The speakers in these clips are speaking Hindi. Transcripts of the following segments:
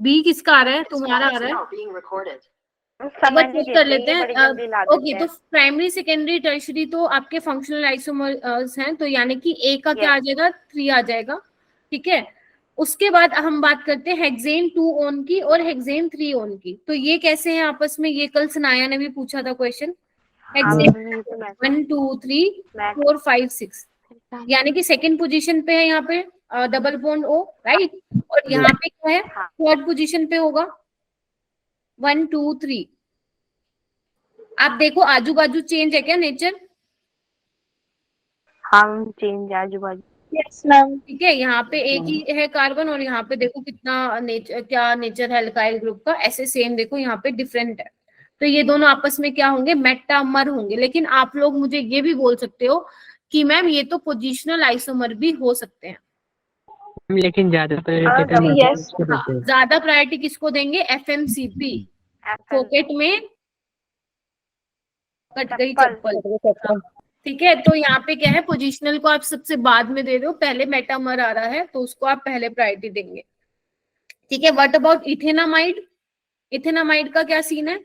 बी किसका आ रहा है? तुम्हारा आ रहा है। एक बार चेक कर लेते हैं। ओके, तो प्राइमरी सेकेंडरी टर्शरी तो आपके फंक्शनल आइसोमर्स हैं, तो यानी कि ए का क्या आ जाएगा? 3 आ जाएगा। ठीक है, उसके बाद हम बात करते हैं हेक्सेन 2 ओन की और हेक्सेन 3 ओन की। तो ये कैसे हैं आपस में? ये कल सनाया ने भी पूछा था क्वेश्चन। हेक्सेन 1 2 3 4 5 6, यानी कि सेकंड पोजीशन पे है यहाँ पे डबल बॉन्ड ओ, राइट। और यहाँ पे क्या है? थर्ड पोजीशन पे होगा 1 2 3। आप देखो आजू बाजू चेंज है क्या नेचर? हम चेंज आजू बाजू। Yes ma'am. ठीक है, यहाँ पे एक ही है कार्बन और यहाँ पे देखो कितना नेचर, क्या नेचर है अल्काइल ग्रुप का। ऐसे सेम देखो यहाँ पे डिफरेंट है। तो ये दोनों आपस में क्या होंगे? मेटामर होंगे। लेकिन आप लोग मुझे ये भी बोल सकते हो कि मैम ये तो पोजिशनल आइसोमर भी हो सकते हैं। लेकिन ज्यादा प्रायोरिटी किसको देंगे? एफएमसीपी। पॉकेट में कट गई चप्पल। ठीक है, तो यहाँ पे क्या है? पोजिशनल को आप सबसे बाद में दे रहे हो, पहले मेटामर आ रहा है तो उसको आप पहले प्रायोरिटी देंगे। ठीक है, व्हाट अबाउट इथेनामाइड? इथेनामाइड का क्या सीन है?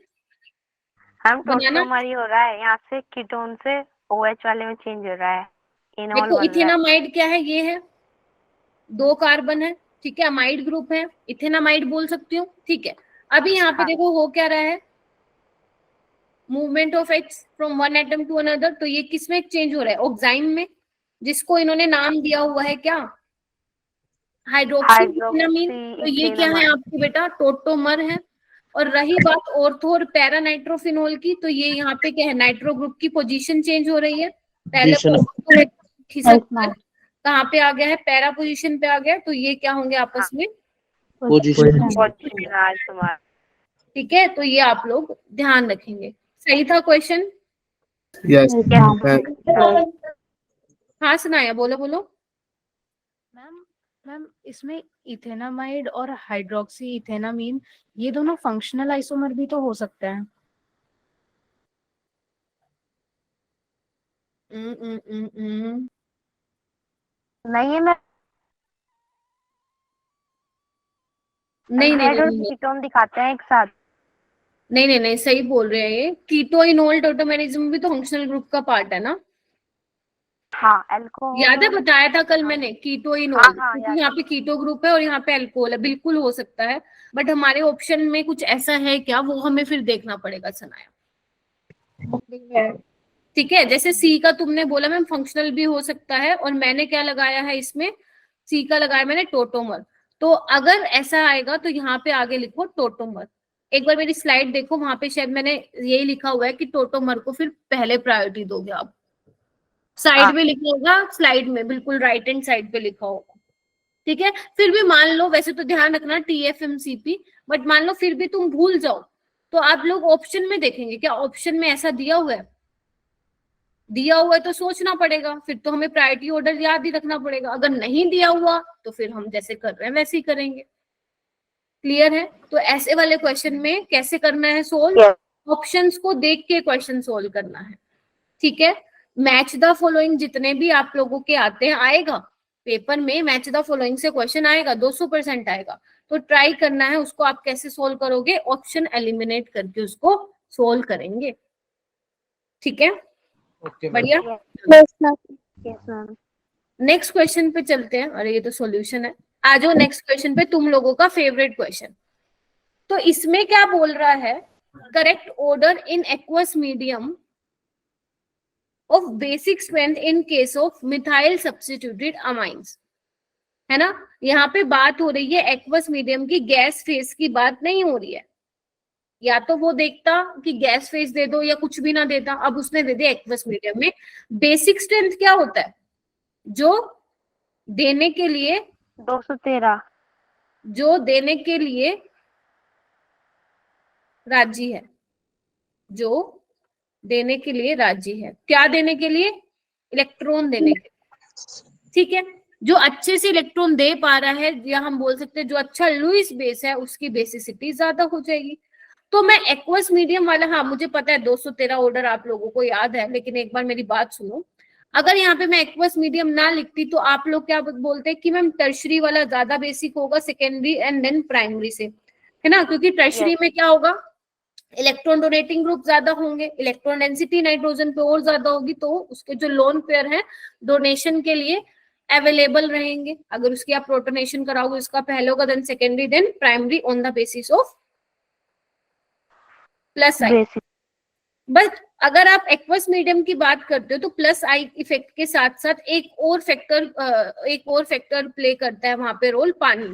हम टोटोमर ही हो रहा है, यहाँ से कीटोन से OH वाले में चेंज हो रहा है। देखो इथेनामाइड क्या है? ये है 2 कार्बन है, ठीक है, अमाइड ग्रुप है, इथेनामाइड बोल सकती हूँ। ठीक है, अभी यहाँ पे देखो हो क्या रहा है? Movement of X from one atom to another. तो ये किस में चेंज हो रहा है? ऑक्साइम में, जिसको इन्होंने नाम दिया हुआ है क्या? हाइड्रोक्सीनामीन। तो ये क्या है आपके बेटा? टोटोमर है। और रही बात ऑर्थो और पैरा नाइट्रोफिनोल की, तो ये यहाँ पे क्या है? नाइट्रो ग्रुप की पोजीशन चेंज हो रही है। पहले कहाँ पे आ गया है? पैरा पोजीशन पे आ गया। तो ये क्या होंगे आपस में? ठीक है, तो ये आप लोग ध्यान रखेंगे। सही था क्वेश्चन? यस। हाँ सुनाया, बोलो बोलो। मैम इसमें इथेनामाइड और हाइड्रोक्सी इथेनामीन ये दोनों फंक्शनल आइसोमर भी तो हो सकते हैं। नहीं है मैम, नहीं कीटोन दिखाते हैं एक साथ। नहीं सही बोल रहे हैं ये। कीटोइनोल टोटोमेरिज्म भी तो फंक्शनल ग्रुप का पार्ट है ना? हाँ, अल्कोहल याद है बताया था कल मैंने कीटोइनोल। यहाँ पे कीटो ग्रुप है और यहाँ पे अल्कोहल है, बिल्कुल हो सकता है। बट हमारे ऑप्शन में कुछ ऐसा है क्या, वो हमें फिर देखना पड़ेगा सनाया। ठीक है, जैसे सी का तुमने बोला मैम फंक्शनल भी हो सकता है, और मैंने क्या लगाया है इसमें? सी का लगाया मैंने टोटोमर। तो अगर ऐसा आएगा तो यहाँ पे आगे लिखो टोटोमर। एक बार मेरी स्लाइड देखो, वहां पे शायद मैंने यही लिखा हुआ है कि टोटोमर को फिर पहले प्रायोरिटी दोगे आप। साइड में लिखा होगा, स्लाइड में बिल्कुल राइट हैंड साइड पे लिखा होगा। ठीक है, फिर भी मान लो, वैसे तो ध्यान रखना TFMCP, बट मान लो फिर भी तुम भूल जाओ तो आप लोग ऑप्शन में देखेंगे क्या ऑप्शन में ऐसा दिया हुआ है। दिया हुआ है तो सोचना पड़ेगा, फिर तो हमें प्रायोरिटी ऑर्डर याद ही रखना पड़ेगा। अगर नहीं दिया हुआ तो फिर हम जैसे कर रहे हैं वैसे ही करेंगे। क्लियर है? तो ऐसे वाले क्वेश्चन में कैसे करना है सोल्व? ऑप्शंस को देख के क्वेश्चन सोल्व करना है। ठीक है, मैच द फॉलोइंग जितने भी आप लोगों के आते हैं, आएगा पेपर में मैच द फॉलोइंग से क्वेश्चन आएगा, 200% आएगा। तो ट्राई करना है उसको। आप कैसे सोल्व करोगे? ऑप्शन एलिमिनेट करके उसको सोल्व करेंगे। ठीक है, बढ़िया। नेक्स्ट क्वेश्चन पे चलते हैं। अरे ये तो सॉल्यूशन है। आ जाओ नेक्स्ट क्वेश्चन पे, तुम लोगों का फेवरेट क्वेश्चन। तो इसमें क्या बोल रहा है? Correct order in aqueous medium of basic strength in case of methyl substituted amines, है ना? यहाँ पे बात हो रही है एक्वस मीडियम की, गैस फेज की बात नहीं हो रही है। या तो वो देखता कि गैस फेज दे दो या कुछ भी ना देता, अब उसने दे दिया एक्वस मीडियम में। बेसिक स्ट्रेंथ क्या होता है? जो देने के लिए 213, जो देने के लिए राजी है, जो देने के लिए राजी है। क्या देने के लिए? इलेक्ट्रॉन देने के लिए। ठीक है, जो अच्छे से इलेक्ट्रॉन दे पा रहा है, या हम बोल सकते हैं जो अच्छा लुईस बेस है, उसकी बेसिसिटी ज्यादा हो जाएगी। तो मैं एक्वस मीडियम वाला, हाँ मुझे पता है 213 ऑर्डर आप लोगों को याद है, लेकिन एक बार मेरी बात सुनो। अगर यहाँ पे मैं एक्वस मीडियम ना लिखती तो आप लोग क्या बोलते हैं कि मैम टर्शरी वाला ज्यादा बेसिक होगा सेकेंडरी एंड देन प्राइमरी से। है ना, क्योंकि टर्शरी में क्या होगा, इलेक्ट्रॉन डोनेटिंग ग्रुप ज्यादा होंगे, इलेक्ट्रॉन डेंसिटी नाइट्रोजन पे और ज्यादा होगी, तो उसके जो लोन पेयर है डोनेशन के लिए अवेलेबल रहेंगे। अगर उसकी आप प्रोटोनेशन कराओगे, उसका पहले होगा, then secondary, then primary on the basis of plus I. बस अगर आप एक्वस मीडियम की बात करते हो तो प्लस आई इफेक्ट के साथ साथ एक और फैक्टर प्ले करता है वहां पे रोल, पानी। तो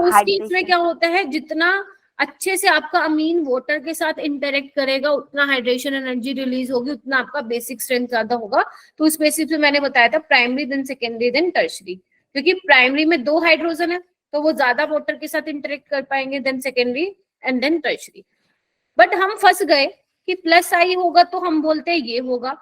उस केस में क्या होता है, जितना अच्छे से आपका अमीन वाटर के साथ इंटरेक्ट करेगा उतना हाइड्रेशन एनर्जी रिलीज होगी, उतना आपका बेसिक स्ट्रेंथ ज्यादा होगा। तो उस बेसिस पे मैंने बताया था primary then secondary then tertiary, क्योंकि प्राइमरी में 2 हाइड्रोजन है तो वो ज्यादा वाटर के साथ इंटरेक्ट कर पाएंगे, then secondary and then tertiary. But हम फंस गए कि प्लस आई होगा तो हम बोलते हैं ये होगा,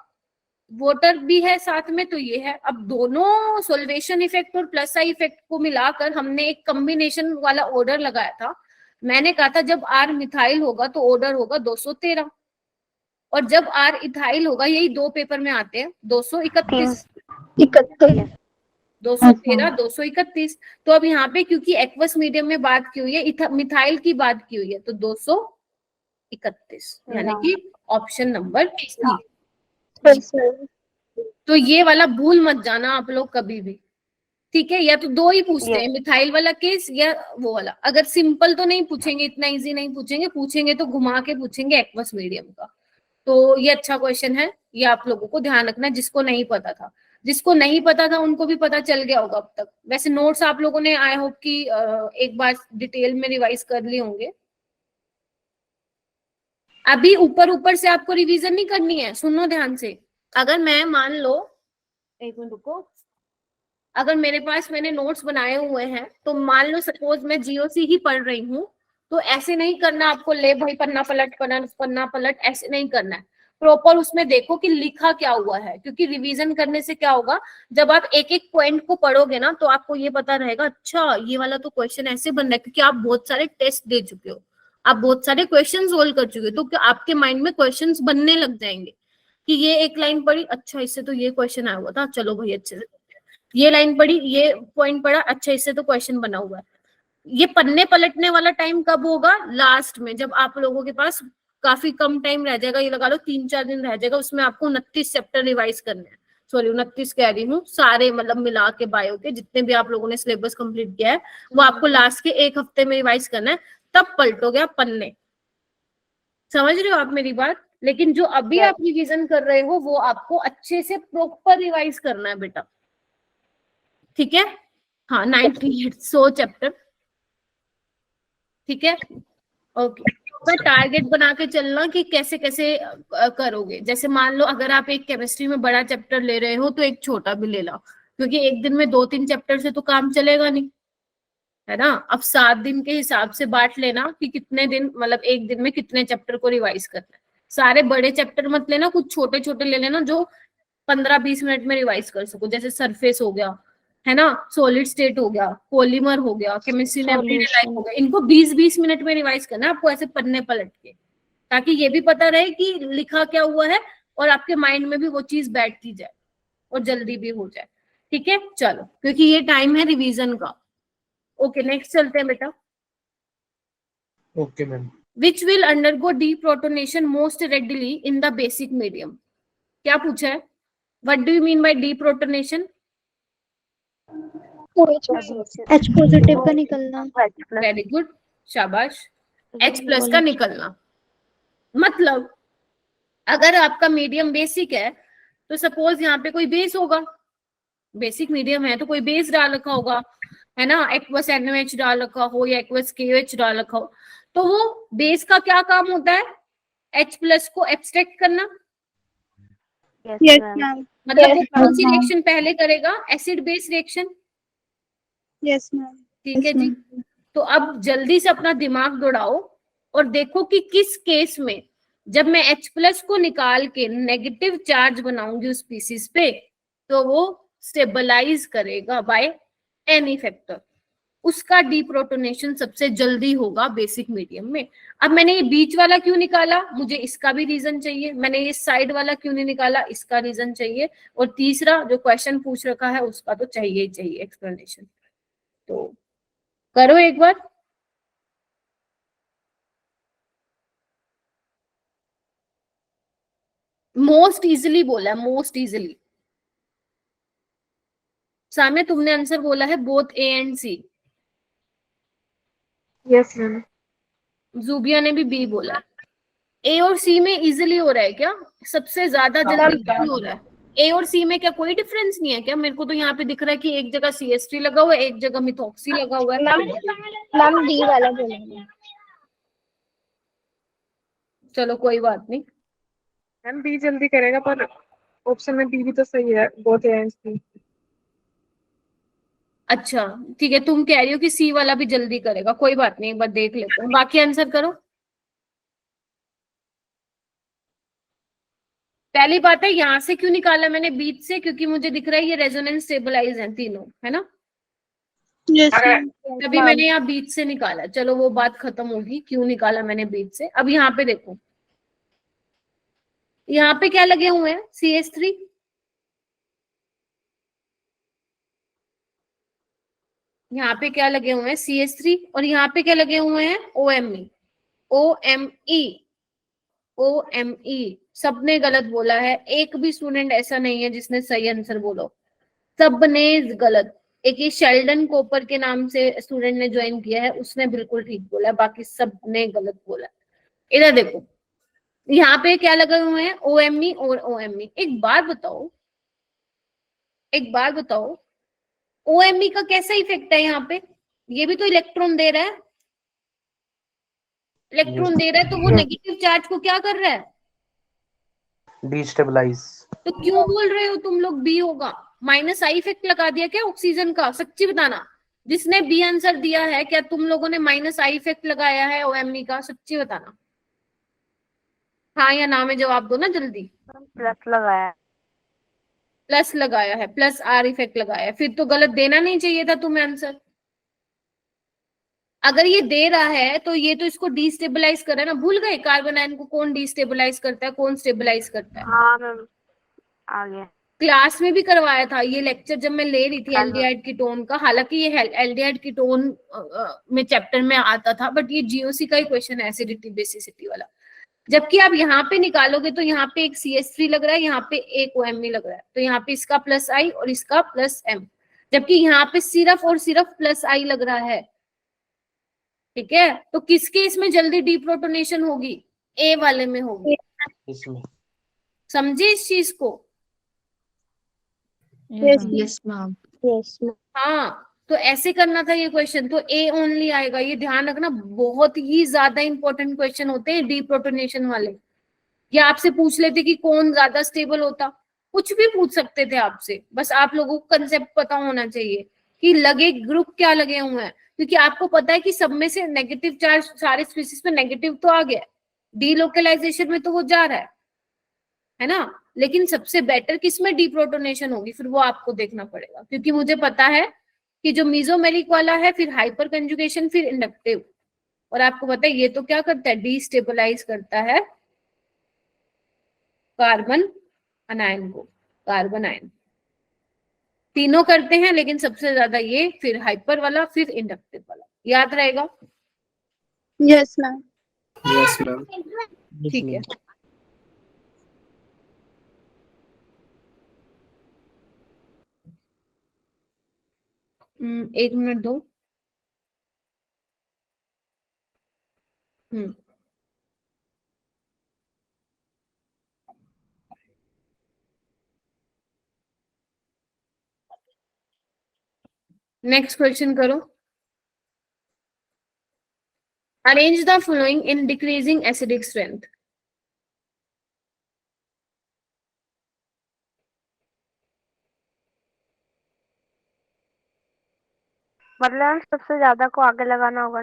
वाटर भी है साथ में तो ये है। अब दोनों सोल्वेशन इफेक्ट और प्लस आई इफेक्ट को मिलाकर हमने एक कॉम्बिनेशन वाला ऑर्डर लगाया था। मैंने कहा था जब आर मिथाइल होगा तो ऑर्डर होगा 213, और जब आर इथाइल होगा, यही 2 पेपर में आते हैं, 231, 213, 231। तो अब यहाँ पे क्योंकि एक्वस मीडियम में बात की हुई है, मिथाइल की बात की हुई है, तो 231, यानी कि ऑप्शन नंबर सी। तो ये वाला भूल मत जाना आप लोग कभी भी, ठीक है। या तो 2 ही पूछते हैं, मिथाइल वाला केस या वो वाला। अगर सिंपल तो नहीं पूछेंगे, इतना इजी नहीं पूछेंगे तो घुमा के पूछेंगे एक्वस मीडियम का। तो ये अच्छा क्वेश्चन है, ये आप लोगों को ध्यान रखना, जिसको नहीं पता था। जिसको नहीं पता था उनको भी पता चल गया होगा अब तक। वैसे नोट्स आप लोगों ने आई होप कि एक बार डिटेल में रिवाइज कर लिए होंगे। अभी ऊपर से आपको रिवीजन नहीं करनी है, सुनो ध्यान से। अगर मैं मान लो, एक मिनट रुको, अगर मेरे पास मैंने नोट्स बनाए हुए हैं तो मान लो सपोज मैं जीओसी ही पढ़ रही हूँ, तो ऐसे नहीं करना आपको, ले भाई पन्ना पलट, ऐसे नहीं करना है। प्रॉपर उसमें देखो कि लिखा क्या हुआ है, क्योंकि रिवीजन करने से क्या होगा, जब आप एक एक पॉइंट को पढ़ोगे ना तो आपको ये पता रहेगा, अच्छा ये वाला तो क्वेश्चन ऐसे बन रहा है, क्योंकि आप बहुत सारे टेस्ट दे चुके हो, आप बहुत सारे क्वेश्चन सोल्व कर चुके हो, तो आपके माइंड में क्वेश्चन बनने लग जाएंगे कि ये एक लाइन पढ़ी, अच्छा इससे तो ये क्वेश्चन आया हुआ था, चलो भाई अच्छे से। ये लाइन पढ़ी, ये पॉइंट पढ़ा, अच्छा इससे तो क्वेश्चन बना हुआ है। ये पन्ने पलटने वाला टाइम कब होगा, लास्ट में, जब आप लोगों के पास काफी कम टाइम रह जाएगा, ये लगा लो 3-4 दिन रह जाएगा, उसमें आपको 29 चैप्टर रिवाइज करने हैं। सॉरी 29 कह रही हूँ, सारे मतलब मिला के बायो के जितने भी आप लोगों ने सिलेबस कंप्लीट किया है वो आपको लास्ट के 1 हफ्ते में रिवाइज करना है, तब पलटोगे आप पन्ने। समझ रहे हो आप मेरी बात? लेकिन जो अभी आप रिवीजन कर रहे हो वो आपको अच्छे से प्रॉपर रिवाइज करना है बेटा, ठीक है। हाँ 98 चैप्टर, ठीक है, ओके। तो टारगेट बना के चलना कि कैसे कैसे करोगे। जैसे मान लो अगर आप एक केमिस्ट्री में बड़ा चैप्टर ले रहे हो तो एक छोटा भी ले लो, क्योंकि एक दिन में 2-3 चैप्टर से तो काम चलेगा नहीं, है ना। अब 7 दिन के हिसाब से बांट लेना कि कितने दिन, मतलब एक दिन में कितने चैप्टर को रिवाइज करना है। सारे बड़े चैप्टर मत लेना, कुछ छोटे छोटे ले लेना जो 15-20 मिनट में रिवाइज कर सको। जैसे सरफेस हो गया, है ना, सॉलिड स्टेट हो गया, पॉलीमर हो गया, केमिस्ट्री ने एवरीडे लाइफ हो गया, इनको 20-20 मिनट में रिवाइज करना है आपको, ऐसे पन्ने पलट के, ताकि ये भी पता रहे कि लिखा क्या हुआ है और आपके माइंड में भी वो चीज बैठती जाए और जल्दी भी हो जाए, ठीक है। चलो, क्योंकि ये टाइम है रिवीजन का। ओके नेक्स्ट चलते हैं बेटा। Okay ma'am. Which will undergo deprotonation most readily in the basic medium. क्या पूछा है, what do you mean by deprotonation? H positive का निकलना। वेरी गुड, शाबाश। H+ का निकलना। मतलब अगर आपका मीडियम बेसिक है तो सपोज यहाँ पे कोई बेस होगा, बेसिक मीडियम है तो कोई बेस डाल रखा होगा, है ना, एक्वस NaOH डाल रखा हो या एक्वस KOH डाल रखा हो, तो वो बेस का क्या काम होता है, H+ को एब्स्ट्रैक्ट करना। Yes ma'am. मतलब वो कौन सी रिएक्शन पहले करेगा, acid base reaction, Yes ma'am. ठीक है जी। तो अब जल्दी से अपना दिमाग दौड़ाओ और देखो कि किस केस में जब मैं H+ को निकाल के नेगेटिव चार्ज बनाऊंगी उस स्पीसीज पे तो वो स्टेबलाइज करेगा बाय एनी फैक्टर, उसका डीप्रोटोनेशन सबसे जल्दी होगा बेसिक मीडियम में। अब मैंने ये बीच वाला क्यों निकाला, मुझे इसका भी रीजन चाहिए। मैंने ये साइड वाला क्यों नहीं निकाला, इसका रीजन चाहिए। और तीसरा जो क्वेश्चन पूछ रखा है उसका तो चाहिए ही चाहिए एक्सप्लेनेशन। तो करो एक बार। मोस्ट इजिली बोला है, मोस्ट इजिली। सामने तुमने आंसर बोला है both A and C. Yes ma'am. Zubia ने भी बी बोला है। ए और सी में इजिली हो रहा है क्या? सबसे ज्यादा जल्दी क्यों हो रहा है? ए और सी में क्या कोई डिफरेंस नहीं है क्या? मेरे को तो यहाँ पे दिख रहा है कि एक जगह CH3 लगा हुआ है, एक जगह मिथॉक्सी लगा हुआ है। मैम डी वाला बोलेंगे। चलो कोई बात नहीं। मैम बी जल्दी करेगा, पर ऑप्शन में बी भी तो सही है, बोथ ए एंड सी। अच्छा ठीक है, तुम कह रही हो कि सी वाला भी जल्दी करेगा, कोई बात नहीं, एक बार देख लेते हैं। बाकी आंसर करो। पहली बात है, यहां से क्यों निकाला मैंने बीच से? क्योंकि मुझे दिख रहा है ये रेजोनेंस स्टेबलाइज है तीनों, है ना? Yes ma'am. तभी मैंने यहाँ बीच से निकाला। चलो वो बात खत्म होगी क्यों निकाला मैंने बीच से। अब यहाँ पे देखो, यहाँ पे क्या लगे हुए हैं? CH3। यहाँ पे क्या लगे हुए हैं? CH3। और यहाँ पे क्या लगे हुए हैं? OMe। OMe। OMe। सबने गलत बोला है, एक भी स्टूडेंट ऐसा नहीं है जिसने सही आंसर बोलो, सबने गलत। एक ये शेल्डन कोपर के नाम से स्टूडेंट ने ज्वाइन किया है, उसने बिल्कुल ठीक बोला है, बाकी सबने गलत बोला है। इधर देखो, यहाँ पे क्या लगे हुए हैं? OMe और OMe। एक बात बताओ, एक बात बताओ, OMe का कैसा इफेक्ट है यहाँ पे? ये भी तो इलेक्ट्रॉन दे रहा है, इलेक्ट्रॉन दे रहा है, तो वो नेगेटिव चार्ज को क्या कर रहा है? डिस्टेबलाइज। तो क्यों बोल रहे हो तुम लोग बी होगा? माइनस आई इफेक्ट लगा दिया क्या ऑक्सीजन का? सच्ची बताना, जिसने बी आंसर दिया है, क्या तुम लोगों ने माइनस आई इफेक्ट लगाया है OMe का? सच्ची बताना, हाँ या ना में जवाब दो ना जल्दी। प्लस लगाया। प्लस लगाया है, प्लस आर इफेक्ट लगाया है, फिर तो गलत देना नहीं चाहिए था तुम्हें आंसर। अगर ये दे रहा है तो ये तो इसको डिस्टेबलाइज कर रहा है ना। भूल गए कार्बन आयन को कौन डिस्टेबलाइज करता है, कौन स्टेबलाइज करता है? हाँ मैम, आ गया। क्लास में भी करवाया था ये लेक्चर जब मैं ले रही थी एल्डिहाइड कीटोन का। हालांकि ये एल्डिहाइड कीटोन में चैप्टर में आता था, बट ये GOC का ही क्वेश्चन है, एसिडिटी बेसिसिटी वाला। जबकि आप यहाँ पे निकालोगे तो यहाँ पे एक CH3 लग रहा है, यहाँ पे एक OMe लग रहा है, तो यहाँ पे इसका प्लस I और इसका प्लस M, जबकि यहाँ पे सिर्फ और सिर्फ प्लस I लग रहा है। ठीक है, तो किसके इसमें जल्दी डीप्रोटोनेशन होगी? ए वाले में होगी। इसमें समझे इस चीज को? Yes ma'am. Yes ma'am. हाँ, तो ऐसे करना था ये क्वेश्चन, तो ए ओनली आएगा। ये ध्यान रखना, बहुत ही ज्यादा इंपॉर्टेंट क्वेश्चन होते हैं डीप्रोटोनेशन वाले। ये आपसे पूछ लेते कि कौन ज्यादा स्टेबल होता, कुछ भी पूछ सकते थे आपसे, बस आप लोगों को कंसेप्ट पता होना चाहिए कि लगे ग्रुप क्या लगे हुए हैं। क्योंकि आपको पता है कि सब में से नेगेटिव चार्ज सारे स्पीसीज में नेगेटिव तो आ गया, डीलोकलाइजेशन में तो वो जा रहा है ना। लेकिन सबसे बेटर किसमें डीप्रोटोनेशन होगी, फिर वो आपको देखना पड़ेगा। क्योंकि मुझे पता है कि जो मीजोमेरिक वाला है, फिर हाइपर कंजुगेशन, फिर इंडक्टिव, और आपको पता है ये तो क्या करता है? डीस्टेबलाइज करता है कार्बन अनायन को, कार्बन आयन। तीनों करते हैं, लेकिन सबसे ज्यादा ये, फिर हाइपर वाला, फिर इंडक्टिव वाला। याद रहेगा? Yes ma'am. Yes ma'am. ठीक है। एक मिनट दो। नेक्स्ट क्वेश्चन करो। Arrange the following in decreasing acidic strength. मतलब सबसे ज्यादा को आगे लगाना होगा।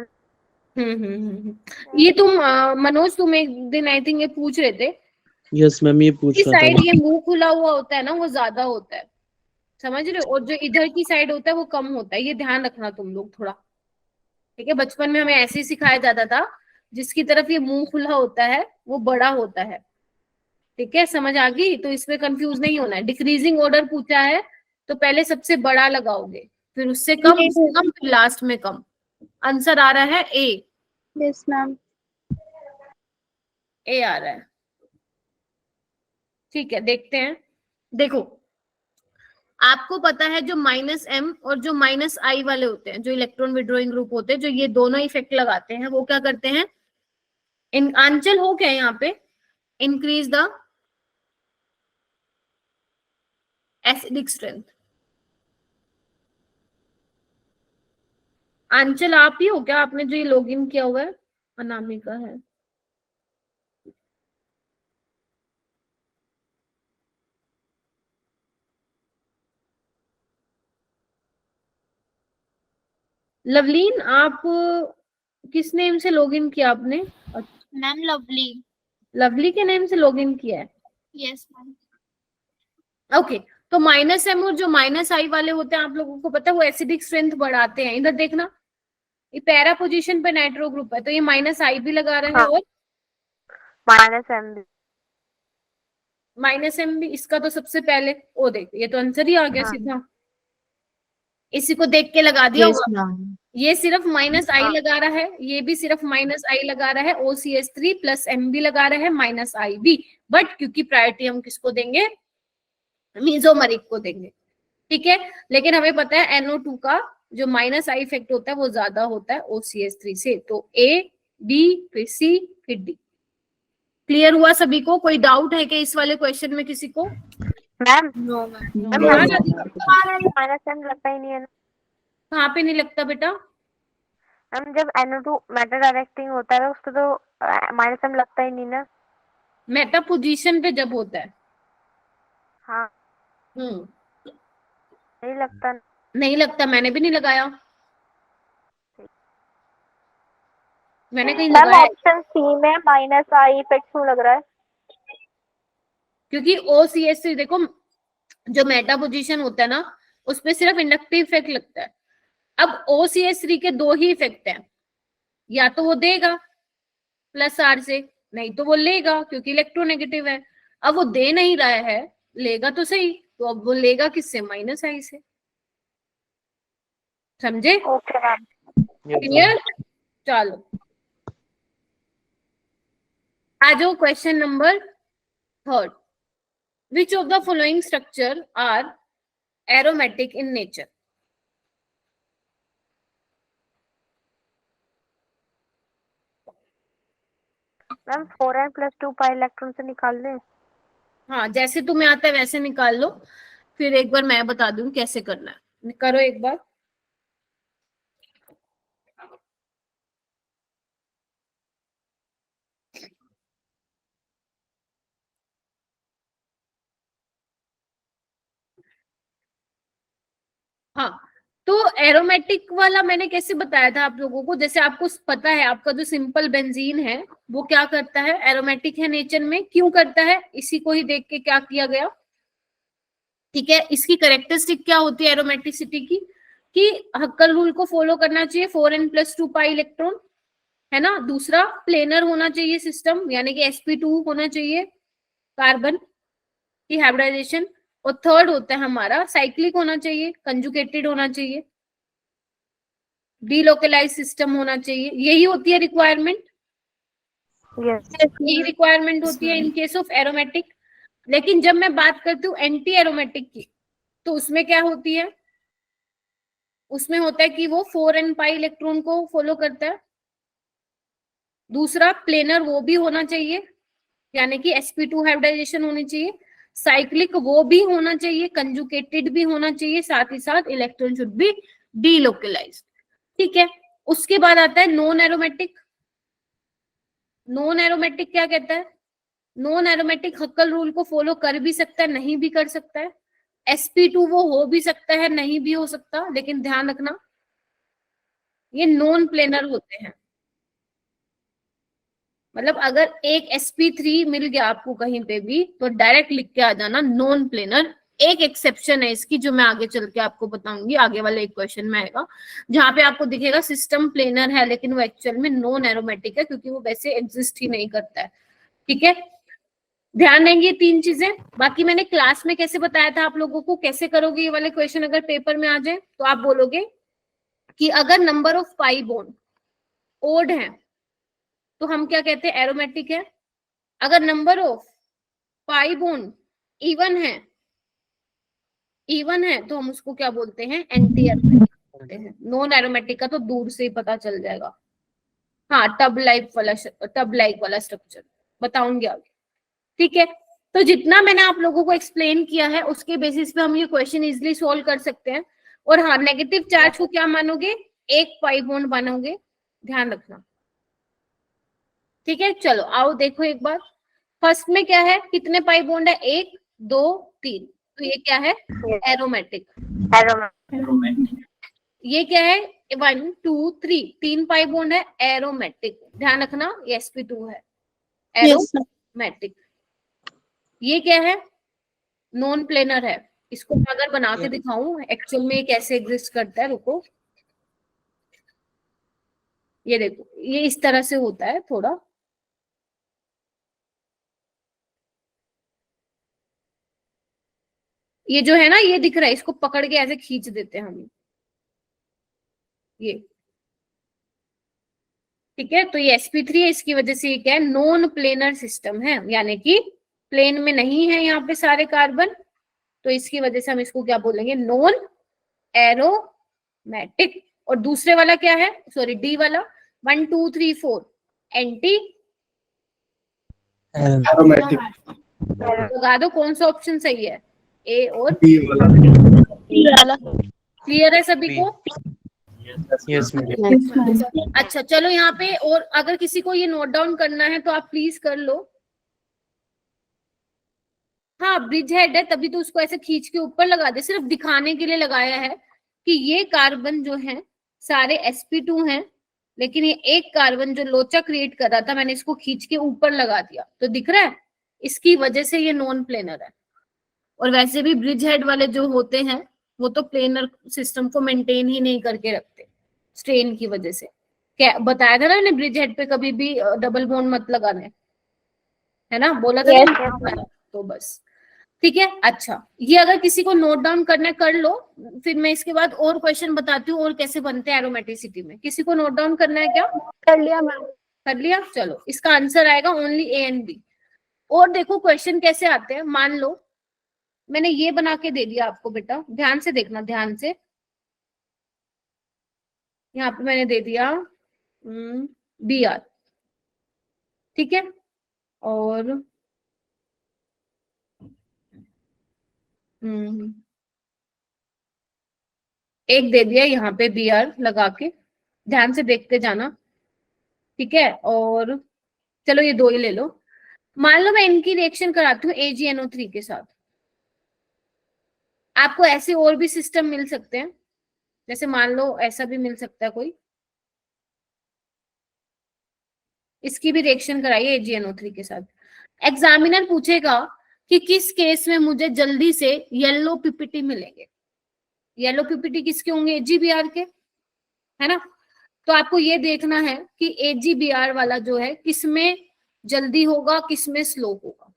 ये तुम मनोज, तुम एक दिन आई थिंक ये पूछ रहे थे, यस मैम, ये पूछ इस रहा साइड था। ये मुंह खुला हुआ होता है ना, वो ज्यादा होता है, समझ रहे हो? और जो इधर की साइड होता है वो कम होता है। ये ध्यान रखना तुम लोग थोड़ा, ठीक है? बचपन में हमें ऐसे ही सिखाया जाता था, जिसकी तरफ ये मुंह खुला होता है वो बड़ा होता है। ठीक है, समझ आ गई? तो इसमें कंफ्यूज नहीं होना है। डिक्रीजिंग ऑर्डर पूछा है तो पहले सबसे बड़ा लगाओगे, फिर उससे कम, उससे कम, फिर लास्ट में कम। आंसर आ रहा है ए। Yes ma'am. ए आ रहा है। ठीक है, देखते हैं। देखो, आपको पता है जो -m और जो -I वाले होते हैं, जो इलेक्ट्रॉन विड्रॉइंग ग्रुप होते हैं, जो ये दोनों इफेक्ट लगाते हैं, वो क्या करते हैं? इन आंचल हो क्या यहाँ पे? Increase the acidic strength. Aanchal आप ही हो क्या? आपने जो ये लॉगिन किया हुआ है? अनामिका है। लवलीन, आप किस नेम से लॉगिन किया आपने? Ma'am lovely. लवली के नेम से लॉगिन किया है? Yes ma'am. ओके, तो -m और जो -I वाले होते हैं, आप लोगों को पता है, वो एसिडिक स्ट्रेंथ बढ़ाते हैं। इधर देखना, ये पैरा पोजीशन पे नाइट्रो ग्रुप है, तो ये -I भी लगा रहा है, हाँ। और -m -m भी। इसका तो सबसे पहले, ओ देख, ये तो आंसर ही आ गया हाँ। सीधा। इसी को देख के लगा दिया यस होगा। मैम। ये सिर्फ -I हाँ। लगा रहा है, ये भी सिर्फ -I लगा रहा है, OCH3 + M भी लगा रहा है, -I भी। बट क्योंकि प्रायोरिटी हम किसको देंगे? मीजोमरिक को देंगे, ठीक है। लेकिन हमें पता है NO2 का जो -I इफेक्ट होता है वो ज्यादा होता है OCH3 से। तो A, B, फिर C, फिर D। क्लियर हुआ सभी को? कोई डाउट है कि इस वाले क्वेश्चन में किसी को? Ma'am no ma'am. मैम हाँ, -m लगता ही नहीं है ना। कहाँ पे नहीं लगता बेटा? मैम जब NO2 मेटा डायरेक्टिंग होता है उसको तो -m लगता ही नहीं ना। मेटा पोजीशन पे जब होता है। हाँ नहीं लगता। नहीं लगता, मैंने भी नहीं लगाया। मैंने कहीं मैम लगाया? ऑप्शन सी में -I इफेक्ट क्यों लग रहा है? क्योंकि OCH3 देखो, जो मेटा पोजीशन होता है ना, उसपे सिर्फ इंडक्टिव इफेक्ट लगता है। अब OCH3 के दो ही इफेक्ट हैं, या तो वो देगा +R से, नहीं तो वो लेगा, क्योंकि इलेक्ट्रोनेगेटिव है। अब वो दे नहीं रहा है, लेगा तो सही, तो अब वो लेगा किससे? -I से। समझे? Okay ma'am. क्लियर? चलो आ जाओ question number 3। Which of the following structure are aromatic in nature? Ma'am 4n + 2 pi electron से निकाल लें। हाँ, जैसे तुम्हें आता है वैसे निकाल लो, फिर एक बार मैं बता दूं कैसे करना है। करो एक बार। हाँ, तो एरोमेटिक वाला मैंने कैसे बताया था आप लोगों को? जैसे आपको पता है, आपका जो सिंपल बेंजीन है वो क्या करता है? एरोमेटिक है नेचर में। क्यों करता है? इसी को ही देख के क्या किया गया, ठीक है। इसकी कैरेक्टरिस्टिक क्या होती है एरोमेटिसिटी की? कि हक्कल रूल को फॉलो करना चाहिए, 4n + 2 पाई इलेक्ट्रॉन, है ना। दूसरा, प्लेनर होना चाहिए सिस्टम, यानी कि sp2 होना चाहिए कार्बन की हाइब्रिडाइजेशन। और थर्ड होता है हमारा साइक्लिक होना चाहिए, कंजुगेटेड होना चाहिए, डीलोकलाइज सिस्टम होना चाहिए। यही होती है रिक्वायरमेंट, यही रिक्वायरमेंट होती है इन केस ऑफ एरोमेटिक। लेकिन जब मैं बात करती हूँ एंटी एरोमेटिक की, तो उसमें क्या होती है? उसमें होता है कि वो 4n पाई इलेक्ट्रॉन को फॉलो करता है। दूसरा, प्लेनर वो भी होना चाहिए, यानी कि sp2 हाइब्रिडाइजेशन होनी चाहिए। साइक्लिक वो भी होना चाहिए, कंजुगेटेड भी होना चाहिए, साथ ही साथ इलेक्ट्रॉन शुड बी डीलोकलाइज्ड, ठीक है। उसके बाद आता है नॉन एरोमेटिक। नॉन एरोमेटिक क्या कहता है? नॉन एरोमेटिक हक्कल रूल को फॉलो कर भी सकता है, नहीं भी कर सकता है। sp2 वो हो भी सकता है, नहीं भी हो सकता, लेकिन ध्यान रखना ये नॉन प्लेनर होते हैं। मतलब अगर एक sp3 मिल गया आपको कहीं पे भी, तो डायरेक्ट लिख के आ जाना नॉन प्लेनर। एक एक्सेप्शन है इसकी, जो मैं आगे चल के आपको बताऊंगी, आगे वाले एक क्वेश्चन में आएगा, जहां पे आपको दिखेगा सिस्टम प्लेनर है, लेकिन वो एक्चुअल में नॉन एरोमेटिक है, क्योंकि वो वैसे एग्जिस्ट ही नहीं करता है, ठीक है। ध्यान देंगे ये 3 चीजें। बाकी मैंने क्लास में कैसे बताया था आप लोगों को, कैसे करोगे ये वाले क्वेश्चन अगर पेपर में आ जाए, तो आप बोलोगे कि अगर number of pi bond odd है तो हम क्या कहते हैं? एरोमेटिक है। अगर number of pi bond even है तो हम उसको क्या बोलते हैं, एंटी एरोमेटिक बोलते हैं। नॉन एरोमेटिक का तो दूर से ही पता चल जाएगा। हाँ, टब लाइक वाला स्ट्रक्चर बताऊंगी आगे, ठीक है। तो जितना मैंने आप लोगों को एक्सप्लेन किया है उसके बेसिस पे हम ये क्वेश्चन इजिली सोल्व कर सकते हैं। और हाँ, नेगेटिव चार्ज को क्या मानोगे, एक पाई बॉन्ड मानोगे, ध्यान रखना, ठीक है। चलो आओ देखो एक बार, फर्स्ट में क्या है, कितने पाई बॉन्ड है, 1 2 3, तो ये क्या है, एरोमेटिक। ये क्या है, 1 2 3, 3 पाई बॉन्ड है, एरोमेटिक। ध्यान रखना ये sp2 है, एरोमेटिक। ये क्या है, नॉन प्लेनर है। इसको मैं अगर बना के दिखाऊं एक्चुअल में कैसे एग्जिस्ट करता है, रुको, ये देखो, ये इस तरह से होता है थोड़ा, ये जो है ना, ये दिख रहा है, इसको पकड़ के ऐसे खींच देते हैं हम, ये, ठीक है। तो ये sp3 है, इसकी वजह से ये क्या है, नॉन प्लेनर सिस्टम है, यानी कि प्लेन में नहीं है यहाँ पे सारे कार्बन, तो इसकी वजह से हम इसको क्या बोलेंगे, नॉन एरोमेटिक। और दूसरे वाला क्या है, सॉरी डी वाला, 1 2 3 4, एंटी एरोमेटिक। लगा दो, कौन सा ऑप्शन सही है, ए और बी वाला। क्लियर है सभी को? Yes ma'am. अच्छा चलो यहाँ पे, और अगर किसी को ये नोट डाउन करना है तो आप प्लीज कर लो। हाँ, ब्रिज हेड है तभी तो उसको ऐसे खींच के ऊपर लगा दे, सिर्फ दिखाने के लिए लगाया है कि ये कार्बन जो है सारे sp2 हैं, लेकिन ये एक कार्बन जो लोचा क्रिएट कर रहा था, मैंने इसको खींच के ऊपर लगा दिया, तो दिख रहा है, इसकी वजह से ये नॉन प्लेनर है। और वैसे भी ब्रिज हेड वाले जो होते हैं वो तो प्लेनर सिस्टम को मेंटेन ही नहीं करके रखते, स्ट्रेन की वजह से। क्या बताया था ना मैंने, ब्रिज हेड पे कभी भी डबल बॉन्ड मत लगाने, है ना, बोला था ना? तो बस ठीक है। अच्छा, ये अगर किसी को नोट डाउन करना है कर लो, फिर मैं इसके बाद और क्वेश्चन बताती हूँ और कैसे बनते हैं एरोमेटिसिटी में। किसी को नोट डाउन करना है क्या? कर लिया मैम। कर लिया, चलो इसका आंसर आएगा ओनली ए एंड बी। और देखो क्वेश्चन कैसे आते हैं, मान लो मैंने ये बना के दे दिया आपको, बेटा ध्यान से देखना, ध्यान से, यहाँ पे मैंने दे दिया बी आर, ठीक है, और एक दे दिया यहाँ पे बी आर लगा के, ध्यान से देखते जाना, ठीक है। और चलो ये 2 ही ले लो। मान लो मैं इनकी रिएक्शन कराती हूँ AgNO3 के साथ, आपको ऐसे और भी सिस्टम मिल सकते हैं, जैसे मान लो ऐसा भी मिल सकता है कोई, इसकी भी रिएक्शन कराइए AgNO3 के साथ। एग्जामिनर पूछेगा कि किस केस में मुझे जल्दी से येलो पीपीटी मिलेंगे। येलो पीपीटी किसके होंगे, AgBr के, है ना। तो आपको ये देखना है कि AgBr वाला जो है किसमें जल्दी होगा, किसमें स्लो होगा।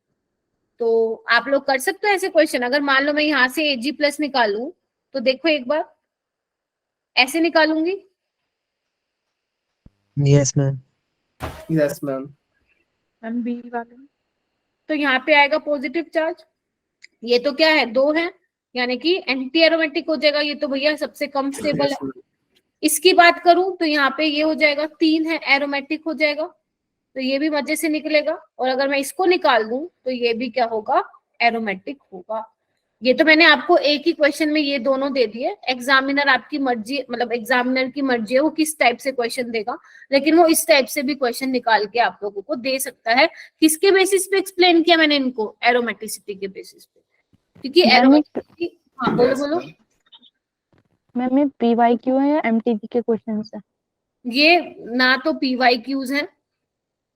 तो आप लोग कर सकते हो ऐसे क्वेश्चन। अगर मान लो मैं यहाँ से Ag+ निकालूं, तो देखो एक बार ऐसे निकालूंगी, yes ma'am. Yes ma'am. Ma'am B वाले। तो यहाँ पे आएगा पॉजिटिव चार्ज। ये तो क्या है, 2 है, यानी कि एंटी एरोमेटिक हो जाएगा, ये तो भैया सबसे कम स्टेबल है। इसकी बात करूं तो यहाँ पे ये हो जाएगा, 3 है, एरोमेटिक हो जाएगा, तो ये भी मजे से निकलेगा। और अगर मैं इसको निकाल दूं तो ये भी क्या होगा, एरोमेटिक होगा। ये तो मैंने आपको एक ही क्वेश्चन में ये दोनों दे दिए। एग्जामिनर आपकी मर्जी, मतलब एग्जामिनर की मर्जी है वो किस टाइप से क्वेश्चन देगा, लेकिन वो इस टाइप से भी क्वेश्चन निकाल के आप लोगों को दे सकता है। किसके बेसिस पे एक्सप्लेन किया मैंने इनको, एरोमेटिसिटी के बेसिस पे, क्योंकि एरोमेटिसिटी, हाँ बोलो बोलो। मैम ये PYQ है या MTG के क्वेश्चन है? ये ना तो PYQs हैं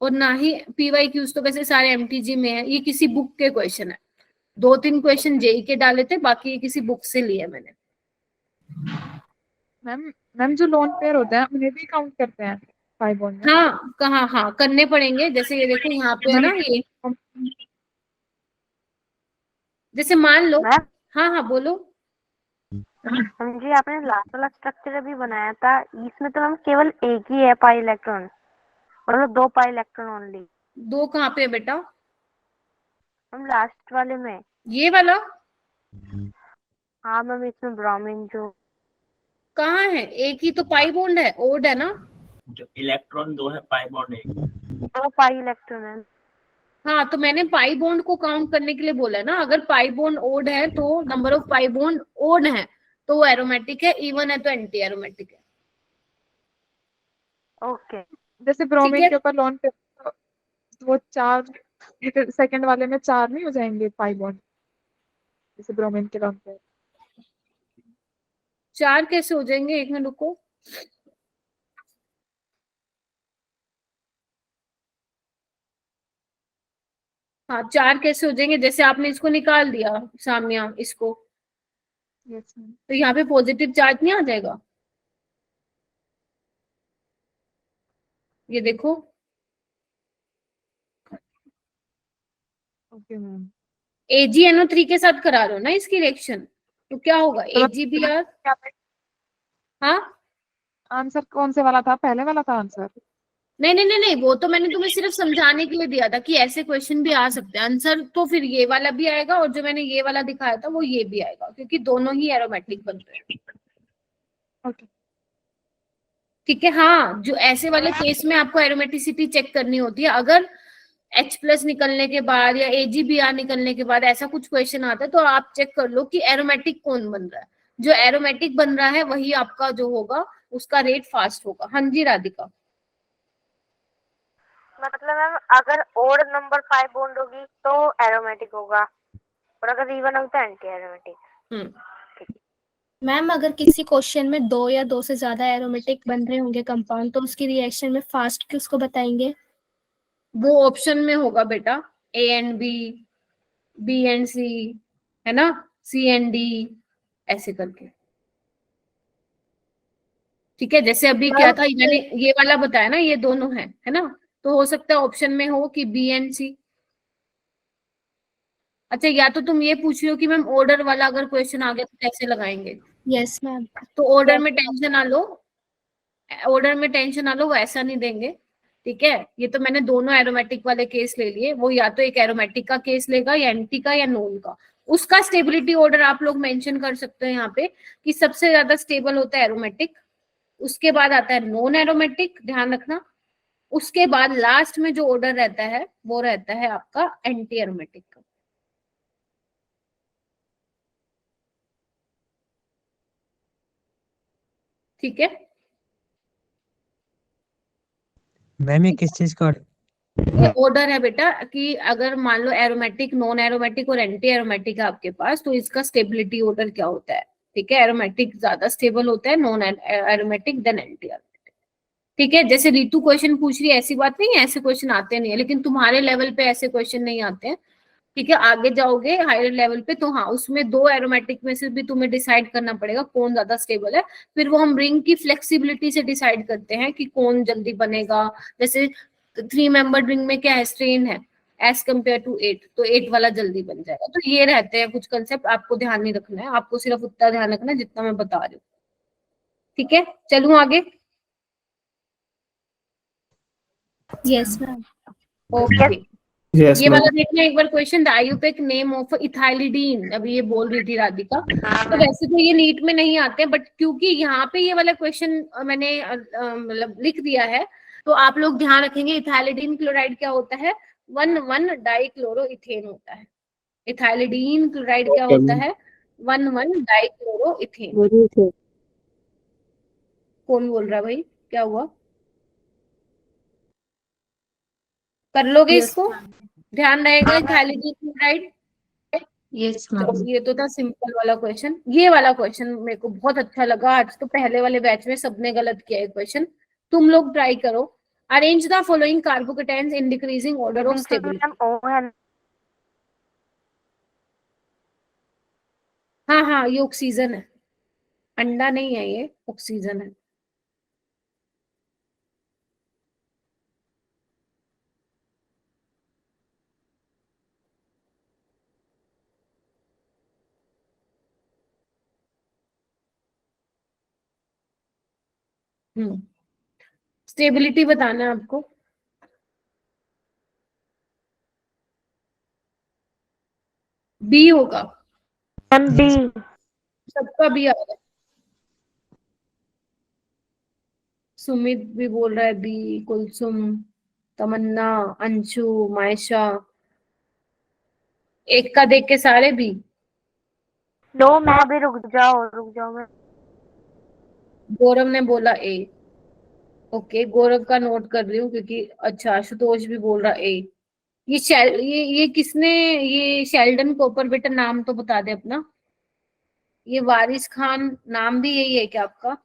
और ना ही PYQs, तो वैसे सारे MTG में है। ये किसी बुक के क्वेश्चन है, 2-3 क्वेश्चन जेई के डाले थे, बाकी ये किसी बुक से लिए मैंने। मैम जो लोन पेयर होते हैं उन्हें भी काउंट करते हैं 5 बॉन्ड में? हाँ कहाँ, हाँ करने पड़ेंगे। जैसे ये देखो यहाँ पे है ना, ये जैसे मान लो, हाँ हाँ बोलो। मैम जी आपने लास्ट वाला स्ट्रक्चर अभी बनाया था, इसमें तो मैम केवल एक ही है पाई इलेक्ट्रॉन, मतलब 2 पाई इलेक्ट्रॉन ओनली। 2 कहाँ पे है बेटा? मैम लास्ट वाले में ये वाला हाँ मैम, इसमें ब्रोमीन जो कहाँ है? एक ही तो पाई बॉन्ड है, ओड है ना? जो इलेक्ट्रॉन दो है, पाई बॉन्ड एक। दो पाई इलेक्ट्रॉन है। हाँ, तो मैंने पाई बॉन्ड को काउंट करने के लिए बोला है ना। अगर पाई बॉन्ड ओड है तो number of pi bond odd है तो वो एरोमेटिक है, इवन है तो एंटी एरोमेटिक है। ओके। जैसे ठीक ब्रोमीन है। के ऊपर लोन पे वो 4, सेकंड वाले में 4 नहीं हो जाएंगे पाई बॉन्ड, जैसे ब्रोमीन के लोन पे। 4 कैसे हो जाएंगे? एक मिनट रुको। हाँ, 4 कैसे हो जाएंगे? जैसे आपने इसको निकाल दिया सामिया, इसको, यस मैम। तो यहाँ पे पॉजिटिव चार्ज नहीं आ जाएगा? ये देखो, ओके मैम। AgNO3 के साथ करा रहे हो ना इसकी रिएक्शन, तो क्या होगा? तो AgBr। हाँ, आंसर कौन से वाला था? पहले वाला था आंसर? नहीं नहीं नहीं नहीं, वो तो मैंने तुम्हें सिर्फ समझाने के लिए दिया था कि ऐसे क्वेश्चन भी आ सकते हैं। आंसर तो फिर ये वाला भी आएगा और जो मैंने ये वाला दिखाया था वो ये भी आएगा, क्योंकि दोनों ही एरोमेटिक बनते हैं। ओके। ठीक है। हाँ, जो ऐसे वाले केस में आपको एरोमेटिसिटी चेक करनी होती है। अगर H+ निकलने के बाद या AgBr निकलने के बाद ऐसा कुछ क्वेश्चन आता है तो आप चेक कर लो कि एरोमेटिक कौन बन रहा है। जो एरोमेटिक बन रहा है वही आपका जो होगा उसका रेट फास्ट होगा। हाँ जी राधिका। मतलब मैम, अगर ओड नंबर 5 बॉन्ड होगी तो एरोमेटिक होगा, और अगर इवन होगी तो एंटी एरोमेटिक। मैम अगर किसी क्वेश्चन में 2 या 2 से ज्यादा एरोमेटिक बन रहे होंगे कंपाउंड, तो उसकी रिएक्शन में फास्ट किसको बताएंगे? वो ऑप्शन में होगा बेटा, A and B, B and C, है ना, C एंड D, ऐसे करके। ठीक है। जैसे अभी क्या था, मैंने ये वाला बताया ना, ये दोनों है ना, तो हो सकता है ऑप्शन में हो कि B एंड C। अच्छा, या तो तुम ये पूछ रही हो कि मैम ऑर्डर वाला अगर क्वेश्चन आ गया तो कैसे लगाएंगे? Yes ma'am. तो ऑर्डर में टेंशन ना लो, ऑर्डर में टेंशन ना लो, वो ऐसा नहीं देंगे। ठीक है। ये तो मैंने दोनों एरोमेटिक वाले केस ले लिए, वो या तो एक एरोमेटिक का केस लेगा या एंटी का या नॉन का। उसका स्टेबिलिटी ऑर्डर आप लोग मेंशन कर सकते हैं यहाँ पे कि सबसे ज्यादा स्टेबल होता है एरोमेटिक, उसके बाद आता है नॉन एरोमेटिक, ध्यान रखना, उसके बाद लास्ट में जो ऑर्डर रहता है वो रहता है आपका एंटी एरोमेटिक का। ठीक है। मैम ये किस चीज का ये ऑर्डर है बेटा कि अगर मान लो एरोमेटिक, नॉन एरोमेटिक और एंटी एरोमेटिक है आपके पास, तो इसका स्टेबिलिटी ऑर्डर क्या होता है? ठीक है। एरोमेटिक ज्यादा स्टेबल होता है, non aromatic then anti aromatic. ठीक है। जैसे रितु क्वेश्चन पूछ रही है, ऐसी बात नहीं है, ऐसे क्वेश्चन आते नहीं है, लेकिन तुम्हारे लेवल पे ऐसे क्वेश्चन नहीं आते हैं। ठीक है। आगे जाओगे हायर लेवल पे तो हाँ, उसमें 2 एरोमेटिक में से भी तुम्हें डिसाइड करना पड़ेगा कौन ज्यादा स्टेबल है। फिर वो हम रिंग की फ्लेक्सिबिलिटी से डिसाइड करते हैं कि कौन जल्दी बनेगा। जैसे 3 मेंबर रिंग में क्या है, स्ट्रेन है एज कम्पेयर टू 8, तो 8 वाला जल्दी बन जाएगा। तो ये रहते हैं कुछ कंसेप्ट, आपको ध्यान नहीं रखना है, आपको सिर्फ उतना ध्यान रखना है जितना मैं बता रही हूँ। ठीक है। चलूं आगे। Yes ma'am. ओके। Yes, ये ma'am. वाला देखना एक बार question, the IUPAC name of ethylidene, अभी ये बोल रही थी राधिका। तो वैसे तो ये नीट में नहीं आते, बट क्योंकि यहाँ पे ये वाला क्वेश्चन मैंने मतलब लिख दिया है, तो आप लोग ध्यान रखेंगे। इथाइलिडीन क्लोराइड क्या होता है? 1,1 डाइक्लोरोइथेन होता है। इथाइलिडीन क्लोराइड क्या Okay, होता ma'am. है? 1,1 डाइक्लोरोइथेन। कौन बोल रहा है भाई? क्या हुआ? कर लोगे इसको? ध्यान रहेगा इथाइलिडीन क्लोराइड। यस चलो, मैम। ये तो था सिंपल वाला क्वेश्चन। ये वाला क्वेश्चन मेरे को बहुत अच्छा लगा। आज तो पहले वाले बैच में सबने गलत किया है क्वेश्चन, तुम लोग ट्राई करो। Arrange the following carbocations in decreasing order of stability. Ma'am ओ है। हाँ हाँ, ये ऑक्सीजन है, अंडा नहीं है, ये ऑक्सीजन है। स्टेबिलिटी बताना है आपको। बी होगा, मैम बी। सबका बी आएगा। सुमित भी बोल रहा है बी, कुलसुम, तमन्ना, अंशु, मायशा, एक का देख के सारे बी। नो मैं अभी रुक जाओ मैं। गौरव ने बोला ए। ओके, गौरव का नोट कर रही हूँ क्योंकि अच्छा आशुतोष भी बोल रहा ए। ये किसने, ये शेल्डन कॉपर, बेटा नाम तो बता दे अपना। ये वारिस खान नाम भी यही है क्या आपका?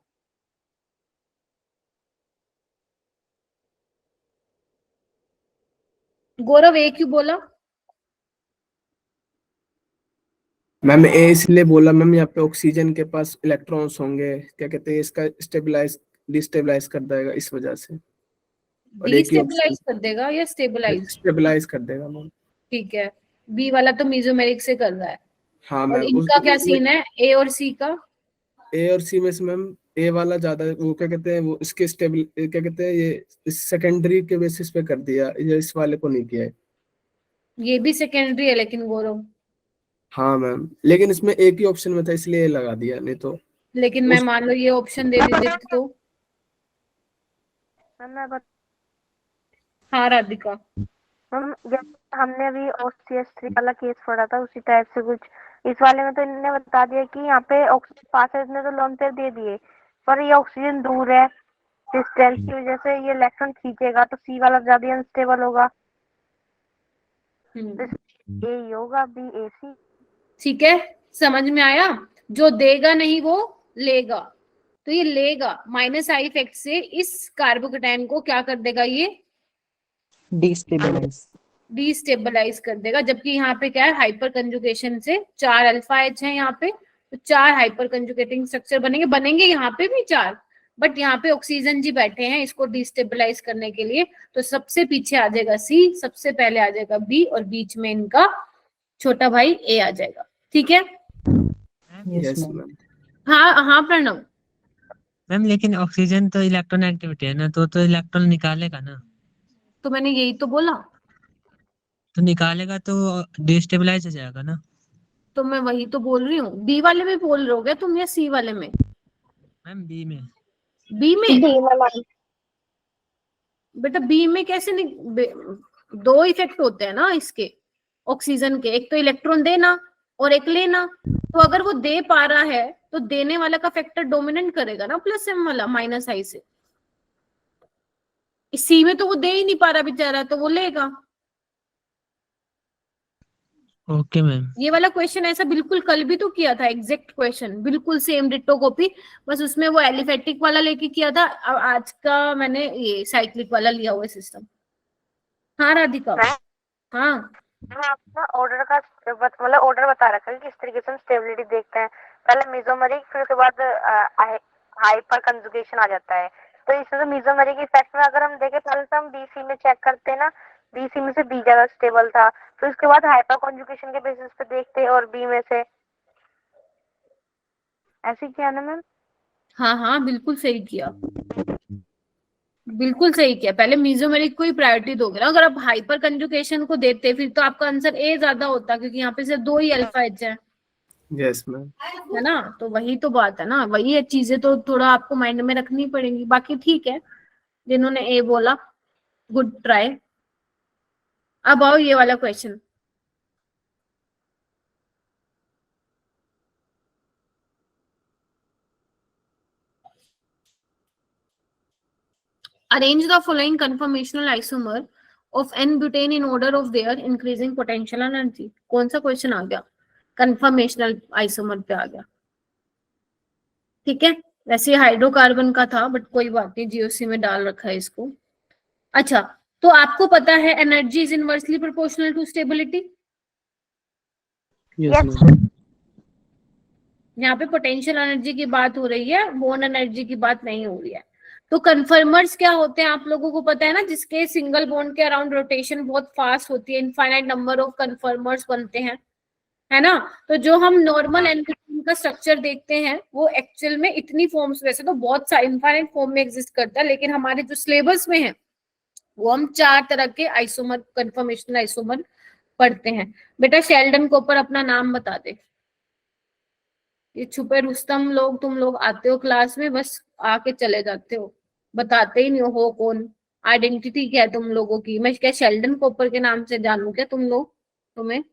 गौरव ए क्यों बोला? मैम ए इसलिए बोला मैम, यहाँ पे ऑक्सीजन के पास इलेक्ट्रॉन्स होंगे, क्या कहते हैं, इसका स्टेबलाइज डिस्टेबलाइज कर देगा इस वजह से। और एक ही डिस्टेबलाइज कर देगा या स्टेबलाइज? स्टेबलाइज कर देगा मैम। ठीक है, बी वाला तो मीजोमेरिक से कर रहा है। हाँ और मैम, इनका क्या सीन है, ए और सी का? ए और सी में से मैम ए वाला ज्यादा, वो क्या कहते हैं, वो इसके स्टेबल क्या कहते हैं, ये सेकेंडरी के बेसिस पे कर दिया, ये इस वाले को नहीं किया है। ये भी सेकेंडरी है लेकिन गौरव। हाँ मैम, लेकिन इसमें एक ही ऑप्शन में था इसलिए लगा दिया, नहीं तो। लेकिन मैं मान लो ये ऑप्शन दे देती तो। मैम हाँ राधिका। जैसे हमने अभी OCS3 वाला केस पढ़ा था उसी टाइप से कुछ इस वाले में तो इन्होंने बता दिया कि यहाँ पे ऑक्सीजन पास है, इसने तो लोन पेयर दे दिए, पर ये ऑक्सीजन दूर है, डिस्टेंस की वजह से ये इलेक्ट्रॉन खींचेगा तो सी वाला ज्यादा अनस्टेबल होगा। ए होगा बी ए सी। ठीक है, समझ में आया? जो देगा नहीं वो लेगा, तो ये लेगा माइनस आई इफेक्ट से इस कार्बोकेटाइन को क्या कर देगा, ये डिस्टेबलाइज कर देगा। जबकि यहाँ पे क्या है, हाइपर कंजुगेशन से 4 अल्फा एच है यहाँ पे, तो 4 हाइपर कंजुगेटिंग स्ट्रक्चर बनेंगे यहाँ पे भी 4, बट यहाँ पे ऑक्सीजन जी बैठे हैं इसको डिस्टेबलाइज करने के लिए। तो सबसे पीछे आ जाएगा सी, सबसे पहले आ जाएगा बी, और बीच में इनका छोटा भाई ए आ जाएगा। ठीक है? Yes ma'am. हाँ प्रणव। मैम लेकिन ऑक्सीजन तो इलेक्ट्रॉन एक्टिविटी है ना, तो इलेक्ट्रॉन निकालेगा ना। तो मैंने यही तो बोला, तो निकालेगा तो डिस्टेबलाइज हो जाएगा ना। तो मैं वही तो बोल रही हूँ। बी वाले में बोल रहे हो क्या तुम या सी वाले में? मैम बी में। बी में बेटा, बी में कैसे दो इफेक्ट होते हैं ना इसके ऑक्सीजन के, एक तो इलेक्ट्रॉन देना और एक लेना। तो अगर वो दे पा रहा है तो देने वाला का फैक्टर डोमिनेट करेगा ना, प्लस एम वाला माइनस आई से। सी में तो वो दे ही नहीं पा रहा बेचारा, तो वो लेगा। Okay ma'am. ये वाला क्वेश्चन ऐसा बिल्कुल कल भी तो किया था, एग्जैक्ट क्वेश्चन बिल्कुल सेम डिट्टो कॉपी, बस उसमें वो एलिफेटिक वाला लेके किया था। अब आज का मैंने ये साइक्लिक वाला लिया हुआ सिस्टम। हाँ राधिका। हाँ आपका ऑर्डर का मतलब ऑर्डर बता रखा है कि किस तरीके से हम स्टेबिलिटी देखते हैं। पहले मेसोमेरिक, फिर उसके बाद हाइपर कंजुगेशन आ जाता है। तो इसमें तो मेसोमेरिक इफेक्ट में अगर हम देखें, पहले तो हम बीसी में चेक करते हैं ना, बीसी में से बी ज्यादा स्टेबल था, फिर उसके बाद हाइपर कंजुगेशन के बेसिस पे देखते हैं और बी में से ऐसे किया ना मैम। हाँ बिल्कुल सही किया, बिल्कुल सही किया। पहले मीजोमेरिक को ही प्रायोरिटी दोगे ना। अगर आप हाइपर कंजुगेशन को देते फिर तो आपका आंसर ए ज्यादा होता, क्योंकि यहाँ पे सिर्फ 2 ही अल्फा एच है। Yes ma'am. है ना? तो वही तो बात है ना, वही है चीजें तो थोड़ा आपको माइंड में रखनी पड़ेंगी। बाकी ठीक है, जिन्होंने ए बोला गुड ट्राई। अब आओ ये वाला question. Arrange the following conformational isomer of N-butane in order of their increasing potential energy. कौन सा क्वेश्चन आ गया? कंफर्मेशनल आइसोमर पे आ गया। ठीक है, वैसे हाइड्रोकार्बन का था बट कोई बात नहीं, जीओसी में डाल रखा है इसको। अच्छा, तो आपको पता है energy is inversely proportional to stability. Yes ma'am. यहाँ पे पोटेंशियल एनर्जी की बात हो रही है, बोन एनर्जी की बात नहीं हो रही है। तो कन्फर्मर्स क्या होते हैं आप लोगों को पता है ना, जिसके सिंगल बॉन्ड के अराउंड रोटेशन बहुत फास्ट होती है, इनफाइनाइट नंबर ऑफ कन्फर्मर्स बनते हैं, है ना। तो जो हम नॉर्मल एनर्जी का स्ट्रक्चर देखते हैं वो एक्चुअल में इतनी फॉर्म्स, वैसे तो बहुत सारे इनफाइनाइट फॉर्म में एग्जिस्ट करता है, लेकिन हमारे जो सिलेबस में है वो हम 4 तरह के आइसोमर, कन्फर्मेशनल आइसोमर पढ़ते हैं। बेटा शेल्डन कोपर अपना नाम बता दे। ये छुपे रुस्तम लोग, तुम लोग आते हो क्लास में बस आके चले जाते हो, बताते ही नहीं हो कौन, आइडेंटिटी क्या है तुम लोगों की। मैं क्या शेल्डन कोपर के नाम से जानू क्या तुम लोग? तुम्हें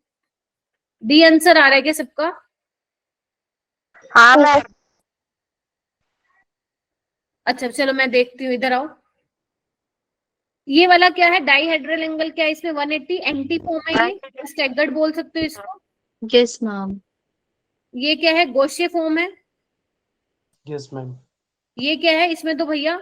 डी आंसर आ रहा है क्या सबका? हाँ मैम। अच्छा चलो मैं देखती हूँ, इधर आओ। ये वाला क्या है? डाइहेड्रल एंगल क्या है इसमें? 180 एंटी फॉर्म है ये, स्टैगर्ड बोल सकते हो इसको। Yes ma'am. ये क्या है? गोशे फॉर्म है। Yes ma'am. ये क्या है इसमें? तो भैया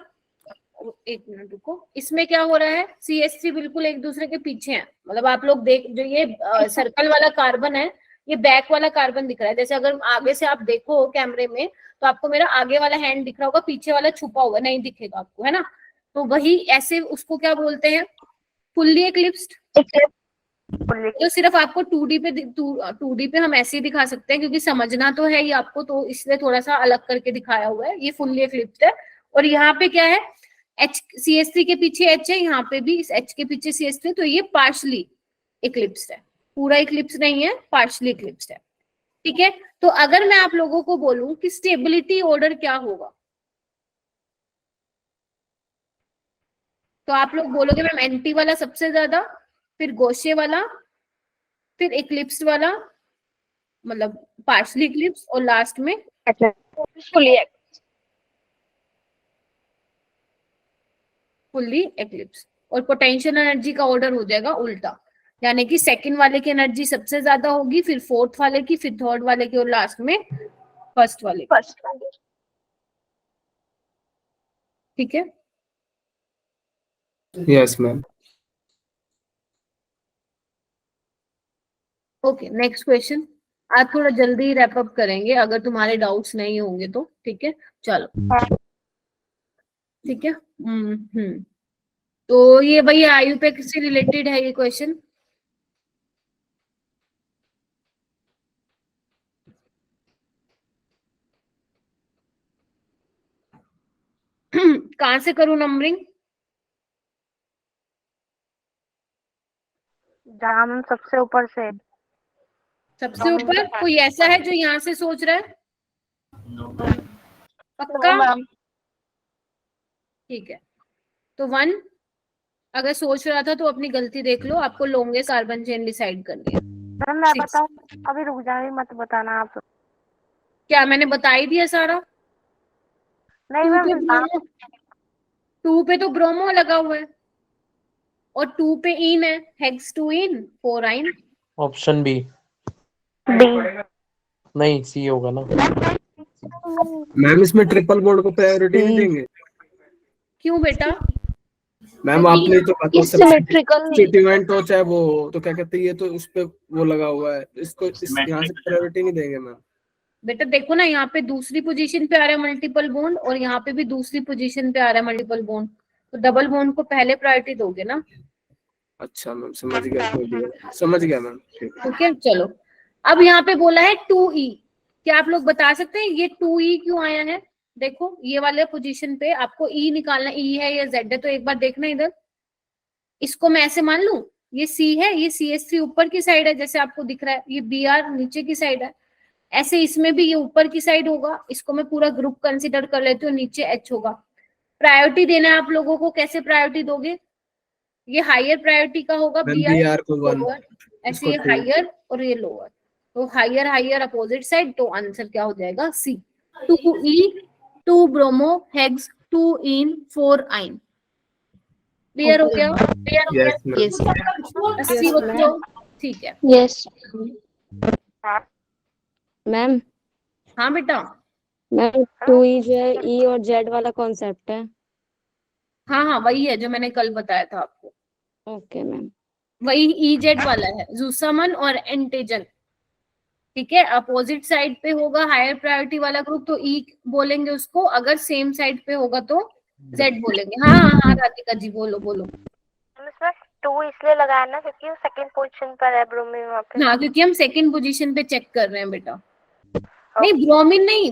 एक मिनट रुको, इसमें क्या हो रहा है? CH3 बिल्कुल एक दूसरे के पीछे है, मतलब आप लोग देख, जो ये सर्कल वाला कार्बन है ये बैक वाला कार्बन दिख रहा है। जैसे अगर आगे से आप देखो कैमरे में तो आपको मेरा आगे वाला हैंड दिख रहा होगा, पीछे वाला छुपा हुआ नहीं दिखेगा आपको, है ना? तो वही ऐसे उसको क्या बोलते हैं? फुल्ली एक्लिप्स्ड। तो सिर्फ आपको 2D पे हम ऐसे ही दिखा सकते हैं क्योंकि समझना तो है ही आपको, तो इसलिए थोड़ा सा अलग करके दिखाया हुआ है। ये फुल्ली एक्लिप्स्ड है। और यहाँ पे क्या है? CH3 के पीछे H है, यहाँ पे भी इस H के पीछे CH3, तो ये पार्शली इक्लिप्स्ड है, पूरा इक्लिप्स नहीं है, पार्शली इक्लिप्स्ड है। ठीक है, तो अगर मैं आप लोगों को बोलूं कि स्टेबिलिटी ऑर्डर क्या होगा, तो आप लोग बोलोगे मैम एंटी वाला सबसे ज्यादा, फिर गोशे वाला, फिर इक्लिप्स्ड वाला, मतलब पार्शली इक्लिप्स, और लास्ट में फुल्ली एक्लिप्स। और पोटेंशियल एनर्जी का ऑर्डर हो जाएगा उल्टा, यानी कि सेकंड वाले की एनर्जी सबसे ज्यादा होगी, फिर फोर्थ वाले की, फिर थर्ड वाले की, और लास्ट में फर्स्ट वाले की। ठीक है? Yes ma'am. Okay next question. आज थोड़ा जल्दी रैप अप करेंगे अगर तुम्हारे डाउट्स नहीं होंगे तो। ठीक है चलो। ठीक है। तो ये भाई आयु पे किससे रिलेटेड है ये क्वेश्चन? कहां से करूं नंबरिंग? जहाँ मैम सबसे ऊपर से। सबसे ऊपर कोई ऐसा है जो यहाँ से सोच रहा है? पक्का? ठीक है, तो 1 अगर सोच रहा था तो अपनी गलती देख लो, आपको लॉन्गेस्ट कार्बन चेन डिसाइड करनी है। मैम मैं बताऊँ? अभी रुक जाओ, मत बताना आप। क्या मैंने बता ही दिया सारा? नहीं मैम। 2 पे तो ब्रोमो लगा हुआ है और 2 पे इन है, हेक्स 2 इन 4 आइन। Option B. डी। नहीं सी होगा ना मैम। इसमें ट्रिपल बॉन्ड को प्रायोरिटी नहीं देंगे? क्यों बेटा? मैम आपने तो कॉन्स्टिट्यूएंट हो चाहे वो, तो क्या कहते हैं, ये तो उस पे वो लगा हुआ है, इसको यहाँ से प्रायोरिटी नहीं देंगे मैम। बेटा देखो ना, यहाँ पे दूसरी पोजीशन पे आ रहा है मल्टीपल बॉन्ड, और यहाँ पे भी दूसरी पोजीशन पे आ रहा है मल्टीपल बॉन्ड, तो डबल बॉन्ड को पहले प्रायोरिटी दोगे ना। अच्छा मैम समझ गया, समझ गया मैम। ठीक है चलो। अब यहाँ पे बोला है 2E, क्या आप लोग बता सकते हैं ये 2E क्यों आया है? देखो ये वाले पोजीशन पे आपको E निकालना, E है या Z है, तो एक बार देखना इधर, इसको मैं ऐसे मान लूं ये C है, ये CH3 ऊपर की साइड है जैसे आपको दिख रहा है, ये Br नीचे की साइड है, ऐसे इसमें भी ये ऊपर की साइड होगा, इसको मैं पूरा ग्रुप कंसिडर कर लेती हूँ, नीचे H होगा। प्रायोरिटी देना है आप लोगों को, कैसे प्रायोरिटी दोगे? ये हायर प्रायोरिटी का होगा Br को 1, ऐसे ये हायर और ये लोअर, तो हायर हायर अपोजिट साइड, तो आंसर क्या हो जाएगा? C। 2E 2 bromo hex 2 in 4 आइन। क्लियर हो गया? यस अस्सी बच्चों ठीक है। Yes ma'am. हाँ बेटा। मैम 2E जो है E और Z वाला कॉन्सेप्ट है। हाँ हाँ वही है जो मैंने कल बताया था आपको। Okay ma'am. वही EZ वाला है, जूसामन और एंटेजन। ठीक है, अपोजिट साइड पे होगा हायर प्रायोरिटी वाला ग्रुप तो E बोलेंगे उसको, अगर सेम साइड पे होगा तो Z बोलेंगे। हाँ हाँ हाँ राधिका जी बोलो बोलो। इसमें 2 इसलिए लगाया ना क्योंकि वो सेकंड पोजीशन पर है ब्रोमीन वहाँ पे। हाँ क्योंकि हम सेकंड पोजीशन पे चेक कर रहे हैं बेटा। नहीं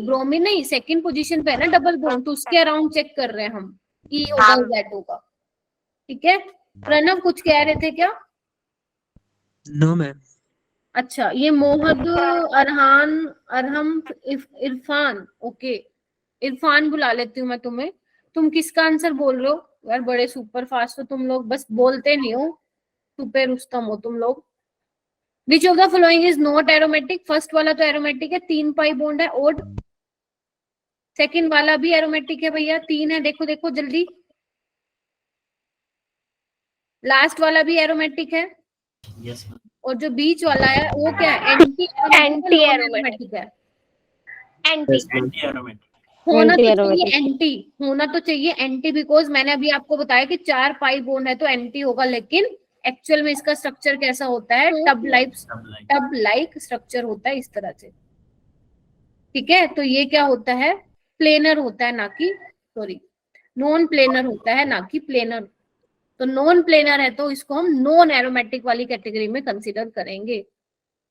ब्रोमीन नहीं सेकंड पोजीशन पे है ना डबल बॉन्ड, तो उसके अराउंड चेक कर रहे हैं हम, E होगा Z होगा। ठीक है, प्रणव कुछ कह रहे थे क्या? No ma'am. अच्छा, ये मोहद, अरहान, अरहम, इरफान, ओके, इरफान बुला लेती हूँ मैं तुम्हें। तुम किसका आंसर बोल रहे हो यार? बड़े सुपर फास्ट हो तुम लोग, बस बोलते नहीं हो, सुपर रुस्तम हो तुम लोग। विच of the following is not aromatic? First वाला तो एरोमेटिक है, 3 पाई बॉन्ड है। ओड सेकंड वाला भी एरोमेटिक है भैया, 3 है, देखो देखो जल्दी। लास्ट वाला भी एरोमेटिक है, यस मैम। और जो बीच वाला है वो क्या है? एंटी Anti एरोमेटिक है। Anti yes ma'am. Anti aromatic. होना Anti तो aromatic. चाहिए एंटी, होना तो चाहिए एंटी, बिकॉज मैंने अभी आपको बताया कि 4 पाई बॉन्ड है तो एंटी होगा, लेकिन एक्चुअल में इसका स्ट्रक्चर कैसा होता है? सब लाइक टब लाइक स्ट्रक्चर होता है इस तरह से। ठीक है, तो ये क्या होता है? प्लेनर होता है, ना कि सॉरी नॉन प्लेनर होता है, ना कि प्लेनर। तो नॉन प्लेनर है तो इसको हम नॉन एरोमेटिक वाली कैटेगरी में कंसीडर करेंगे।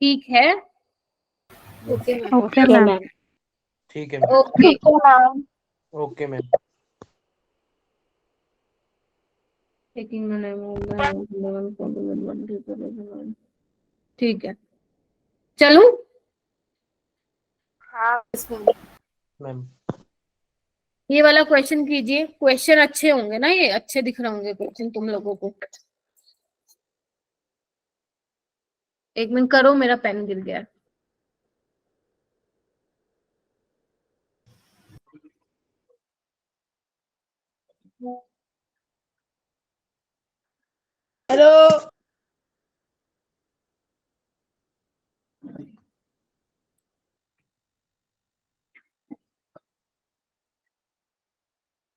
ठीक है, ओके ओके मैम. ठीक है मैम. ओके। Okay ma'am. ठीक है, चलो। हाँ मैम. ये वाला क्वेश्चन कीजिए। क्वेश्चन अच्छे होंगे ना, ये अच्छे दिख रहे होंगे क्वेश्चन तुम लोगों को। एक मिनट करो, मेरा पेन गिर गया। हेलो.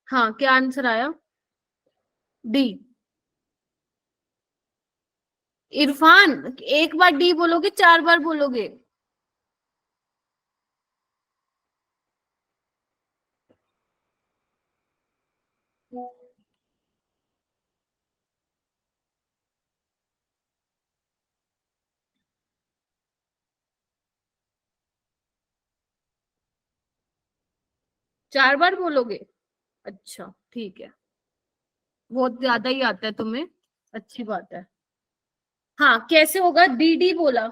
हाँ, क्या आंसर आया? डी। इरफान, एक बार डी बोलोगे 4 बार बोलोगे? चार बार बोलोगे? अच्छा ठीक है, बहुत ज्यादा ही आता है तुम्हें, अच्छी बात है। हाँ, कैसे होगा? डी डी बोला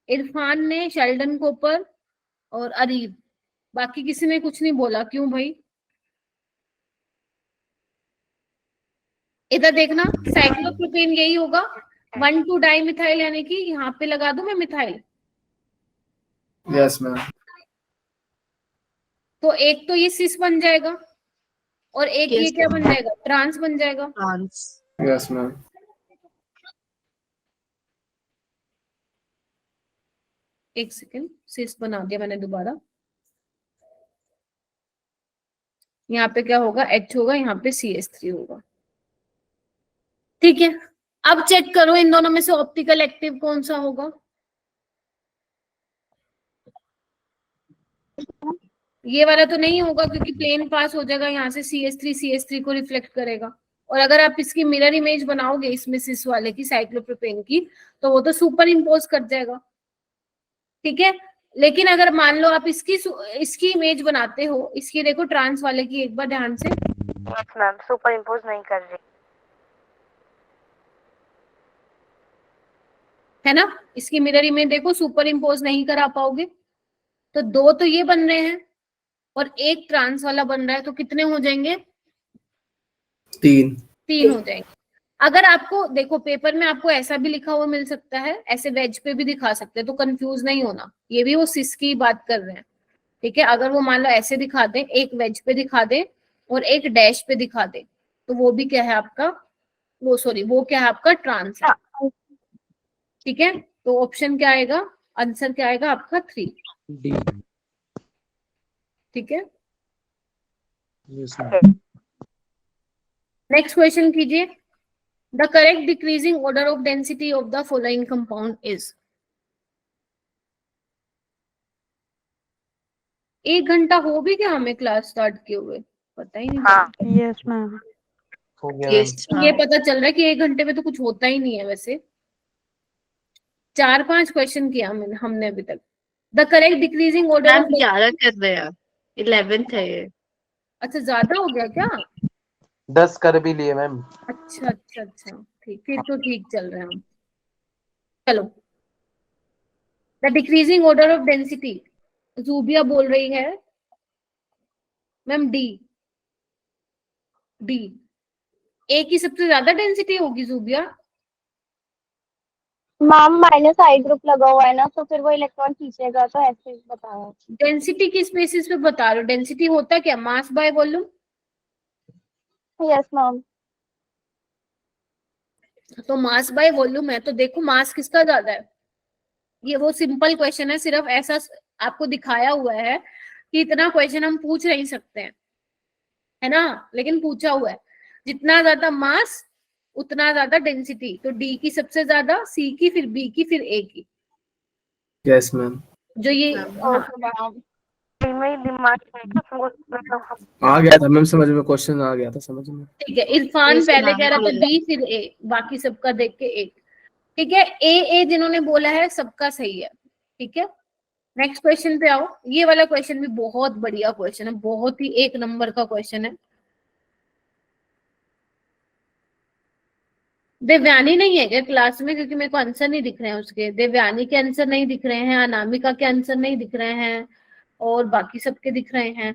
इरफान ने, शेल्डन कोपर और अरीब, बाकी किसी ने कुछ नहीं बोला। क्यों भाई? इधर देखना, साइक्लोप्रोपेन यही होगा, 1,2 डाई मिथाइल, यानी कि यहाँ पे लगा दूं मैं मिथाइल। Yes ma'am. तो एक तो ये सिस बन जाएगा, और एक ये क्या बन जाएगा? ट्रांस बन जाएगा। Yes ma'am. एक सेकेंड, सिस बना दिया मैंने दोबारा। यहाँ पे क्या होगा? H होगा, यहाँ पे CH3 होगा। ठीक है, अब चेक करो इन दोनों में से ऑप्टिकल एक्टिव कौन सा होगा। ये वाला तो नहीं होगा, क्योंकि प्लेन पास हो जाएगा, यहाँ से CH3 को रिफ्लेक्ट करेगा। और अगर आप इसकी मिरर इमेज बनाओगे इसमें सिस वाले की, साइक्लोप्रोपेन की, तो वो तो सुपर इम्पोज कर जाएगा। ठीक है, लेकिन अगर मान लो आप इसकी इमेज बनाते हो, इसकी देखो ट्रांस वाले की एक बार ध्यान से, यस मैम, सुपर इम्पोज नहीं कर रही है ना? इसकी मिरर इमेज देखो, सुपर इम्पोज नहीं करा पाओगे। तो 2 तो ये बन रहे हैं और एक ट्रांस वाला बन रहा है, तो कितने हो जाएंगे? 3 हो जाएंगे। अगर आपको देखो पेपर में आपको ऐसा भी लिखा हुआ मिल सकता है, ऐसे वेज पे भी दिखा सकते हैं, तो कंफ्यूज नहीं होना, ये भी वो सिस की बात कर रहे हैं। ठीक है, अगर वो मान लो ऐसे दिखा दे, एक वेज पे दिखा दे और एक डैश पे दिखा दे, तो वो भी क्या है आपका? वो सॉरी, वो क्या है आपका? ट्रांस है। ठीक है, तो ऑप्शन क्या आएगा? आंसर क्या आएगा आपका? 3। डी. ठीक है, यस मैम. नेक्स्ट क्वेश्चन कीजिए। The correct decreasing order of density of the following compound is. 1 घंटा हो भी क्या हमें क्लास स्टार्ट किए हुए? पता ही नहीं हाँ चला। Yes ma'am. हो गया मैम. ये पता चल रहा है कि 1 घंटे में तो कुछ होता ही नहीं है वैसे। 4-5 क्वेश्चन किया हमने अभी तक। The correct decreasing order of 11 कर रहे हैं, 11th है ये। अच्छा, ज्यादा हो गया क्या? 10 कर भी लिए मैम. अच्छा अच्छा अच्छा, ठीक, फिर तो ठीक चल रहे हैं हम। चलो, the decreasing order of density, Zubia बोल रही है मैम डी। डी ए की सबसे ज्यादा डेंसिटी होगी जूबिया। मैम माइनस आई ग्रुप लगा हुआ है ना, तो फिर वो इलेक्ट्रॉन खींचेगा, तो ऐसे बताया। डेंसिटी किस बेसिस पे बता रहे हो? डेंसिटी होता क्या? Mass by volume. Yes ma'am. तो मास बाय वॉल्यूम है, तो देखो मास किसका ज्यादा है। ये वो सिंपल क्वेश्चन है, सिर्फ ऐसा आपको दिखाया हुआ है कि इतना क्वेश्चन हम पूछ नहीं सकते हैं, है ना, लेकिन पूछा हुआ है। जितना ज्यादा मास उतना ज्यादा डेंसिटी, तो डी की सबसे ज्यादा, सी की, फिर बी की, फिर ए की। Yes ma'am. जो ये आ गया था मैम समझ में, क्वेश्चन आ गया था समझ में। ठीक है, इरफान पहले कह रहा था बी फिर ए, बाकी सबका देख के ए। ठीक है, ए जिन्होंने बोला है सबका सही है। ठीक है, नेक्स्ट क्वेश्चन पे आओ। ये वाला क्वेश्चन भी बहुत बढ़िया क्वेश्चन है, बहुत ही एक नंबर का क्वेश्चन है। देवयानी नहीं है क्या क्लास में? क्योंकि मेरे को आंसर नहीं दिख रहे हैं उसके। देवयानी के आंसर नहीं दिख रहे हैं, अनामिका के आंसर नहीं दिख रहे हैं, और बाकी सबके दिख रहे हैं।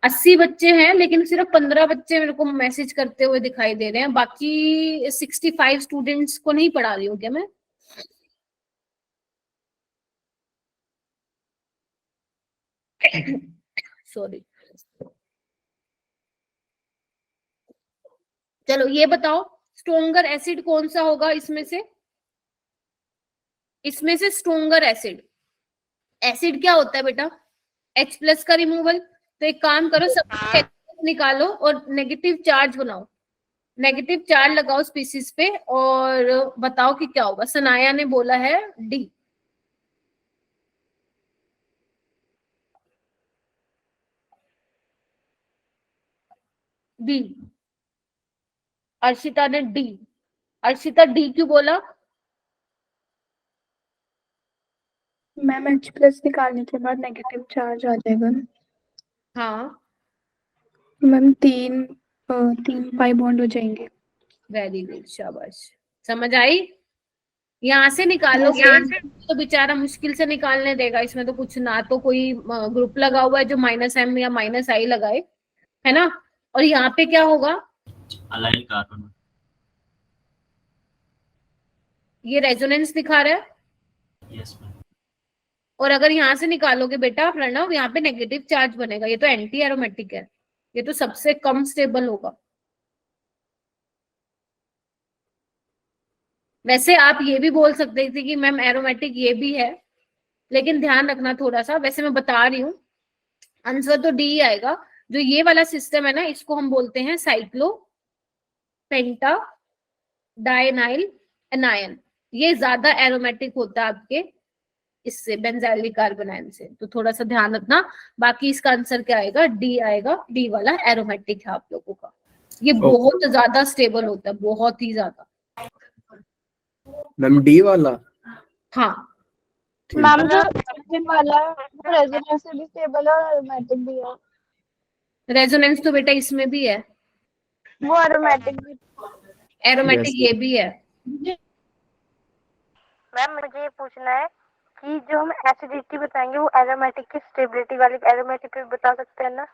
80 बच्चे हैं, लेकिन सिर्फ 15 बच्चे मेरे को मैसेज करते हुए दिखाई दे रहे हैं। बाकी 65 स्टूडेंट्स को नहीं पढ़ा रही हूँ क्या मैं? सॉरी। चलो ये बताओ, स्ट्रोंगर एसिड कौन सा होगा इसमें से? इसमें से स्ट्रोंगर एसिड, एसिड क्या होता है बेटा? H+ का रिमूवल। तो एक काम करो, सब निकालो और नेगेटिव चार्ज बनाओ, नेगेटिव चार्ज लगाओ स्पीसीज पे, और बताओ कि क्या होगा। सनाया ने बोला है डी। डी। अर्शिता ने डी। अर्शिता डी क्यों बोला? मैम H+ निकालने के बाद नेगेटिव चार्ज आ जाएगा ना। हाँ मैम तीन पाई बॉन्ड हो जाएंगे। वेरी गुड, शाबाश, समझ आई। यहाँ से निकालोगे तो बेचारा मुश्किल से निकालने देगा। इसमें तो कुछ ना, तो कोई ग्रुप लगा हुआ है जो -M या -I लगाए, है ना। और यहाँ पे क्या होगा? Allyl carbon. ये रेजोनेंस दिखा रहा है। Yes ma'am. और अगर यहाँ से निकालोगे बेटा प्रणव, यहाँ पे नेगेटिव चार्ज बनेगा। ये तो एंटी एरोमेटिक है, ये तो सबसे कम स्टेबल होगा। वैसे आप ये भी बोल सकते थे कि मैम एरोमेटिक ये भी है, लेकिन ध्यान रखना थोड़ा सा। वैसे मैं बता रही हूँ, आंसर तो डी आएगा। जो ये वाला सिस्टम है ना, इसको हम बोलते हैं साइक्लो पेंटा डायनाइल एनायन। ये ज्यादा एरोमेटिक होता है आपके इससे, बेंजाइलिक कार्बन आयन से। तो थोड़ा सा ध्यान रखना। बाकी इसका आंसर क्या आएगा? डी आएगा। डी वाला एरोमेटिक है आप लोगों का। ये बहुत ज्यादा स्टेबल होता है, बहुत ही ज्यादा। मैम डी वाला। हाँ मैम जो रेजोनेंस वाला रेजोनेंस से भी स्टेबल है और एरोमेटिक भी है। रेजोनेंस तो बेटा इसमें भी है, वो एरोमेटिक भी। एरोमेटिक ये भी है। मैम मुझे ये पूछना है कि जो हम एसिडिटी बताएंगे वो एरोमेटिक की स्टेबिलिटी वाली एरोमेटिक भी बता सकते हैं ना?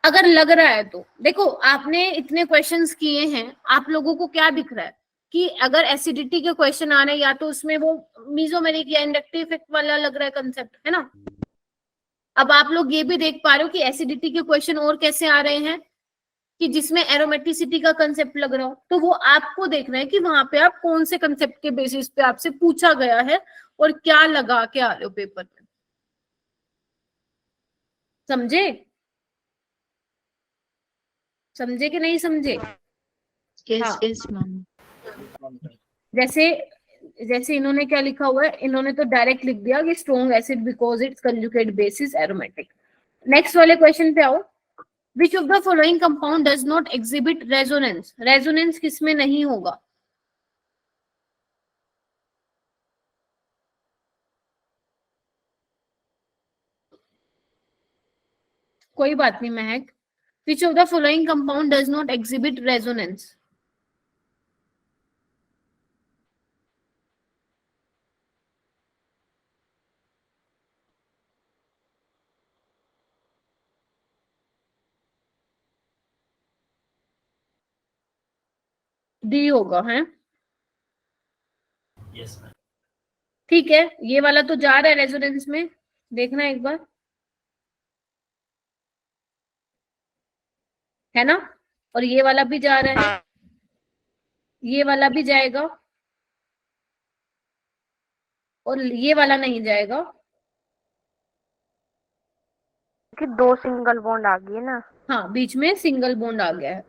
अगर लग रहा है तो देखो, आपने इतने क्वेश्चंस किए हैं, आप लोगों को क्या दिख रहा है कि अगर एसिडिटी के क्वेश्चन आ रहे हैं, या तो उसमें वो मीजोमेरिक या इंडक्टिव इफेक्ट वाला लग रहा है कंसेप्ट, है ना। अब आप लोग ये भी देख पा रहे हो कि एसिडिटी के क्वेश्चन और कैसे आ रहे हैं कि जिसमें एरोमेटिसिटी का कंसेप्ट लग रहा हो। तो वो आपको देखना है कि वहां पे आप कौन से कंसेप्ट के बेसिस पे आपसे पूछा गया है और क्या लगा के आ रहे हो पेपर में। समझे? समझे कि नहीं समझे? Yes ma'am. जैसे इन्होंने क्या लिखा हुआ है, इन्होंने तो डायरेक्ट लिख दिया कि strong acid because it's conjugate basis aromatic. Next वाले क्वेश्चन पे आओ। विच of the following compound does not exhibit resonance? Resonance किसमें नहीं होगा? कोई बात नहीं महक। विच of the following compound does not exhibit resonance? D होगा, है यस मैम। ठीक है। ये वाला तो जा रहा है रेजोनेंस में, देखना एक बार, है ना, और ये वाला भी जा रहा है, ये वाला भी जाएगा, और ये वाला नहीं जाएगा। कि 2 सिंगल बॉन्ड आ गई है ना। हाँ, बीच में सिंगल बॉन्ड आ गया है।